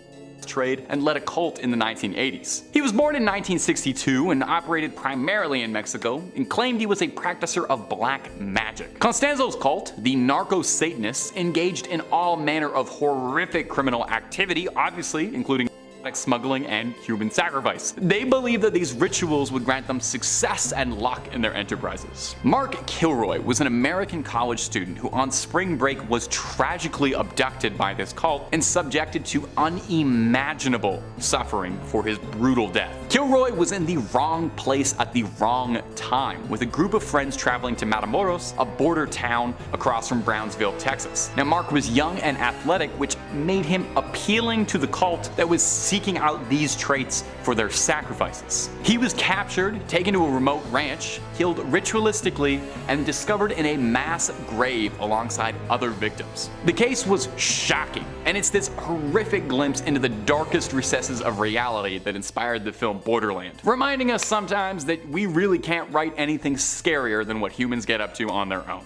trade and led a cult in the 1980s. He was born in 1962 and operated primarily in Mexico and claimed he was a practicer of black magic. Constanzo's cult, the Narco-Satanists, engaged in all manner of horrific criminal activity, obviously including smuggling and human sacrifice. They believed that these rituals would grant them success and luck in their enterprises. Mark Kilroy was an American college student who on spring break was tragically abducted by this cult and subjected to unimaginable suffering for his brutal death. Kilroy was in the wrong place at the wrong time, with a group of friends traveling to Matamoros, a border town across from Brownsville, Texas. Now Mark was young and athletic, which made him appealing to the cult that was seeking out these traits for their sacrifices. He was captured, taken to a remote ranch, killed ritualistically, and discovered in a mass grave alongside other victims. The case was shocking, and it's this horrific glimpse into the darkest recesses of reality that inspired the film Borderland, reminding us sometimes that we really can't write anything scarier than what humans get up to on their own.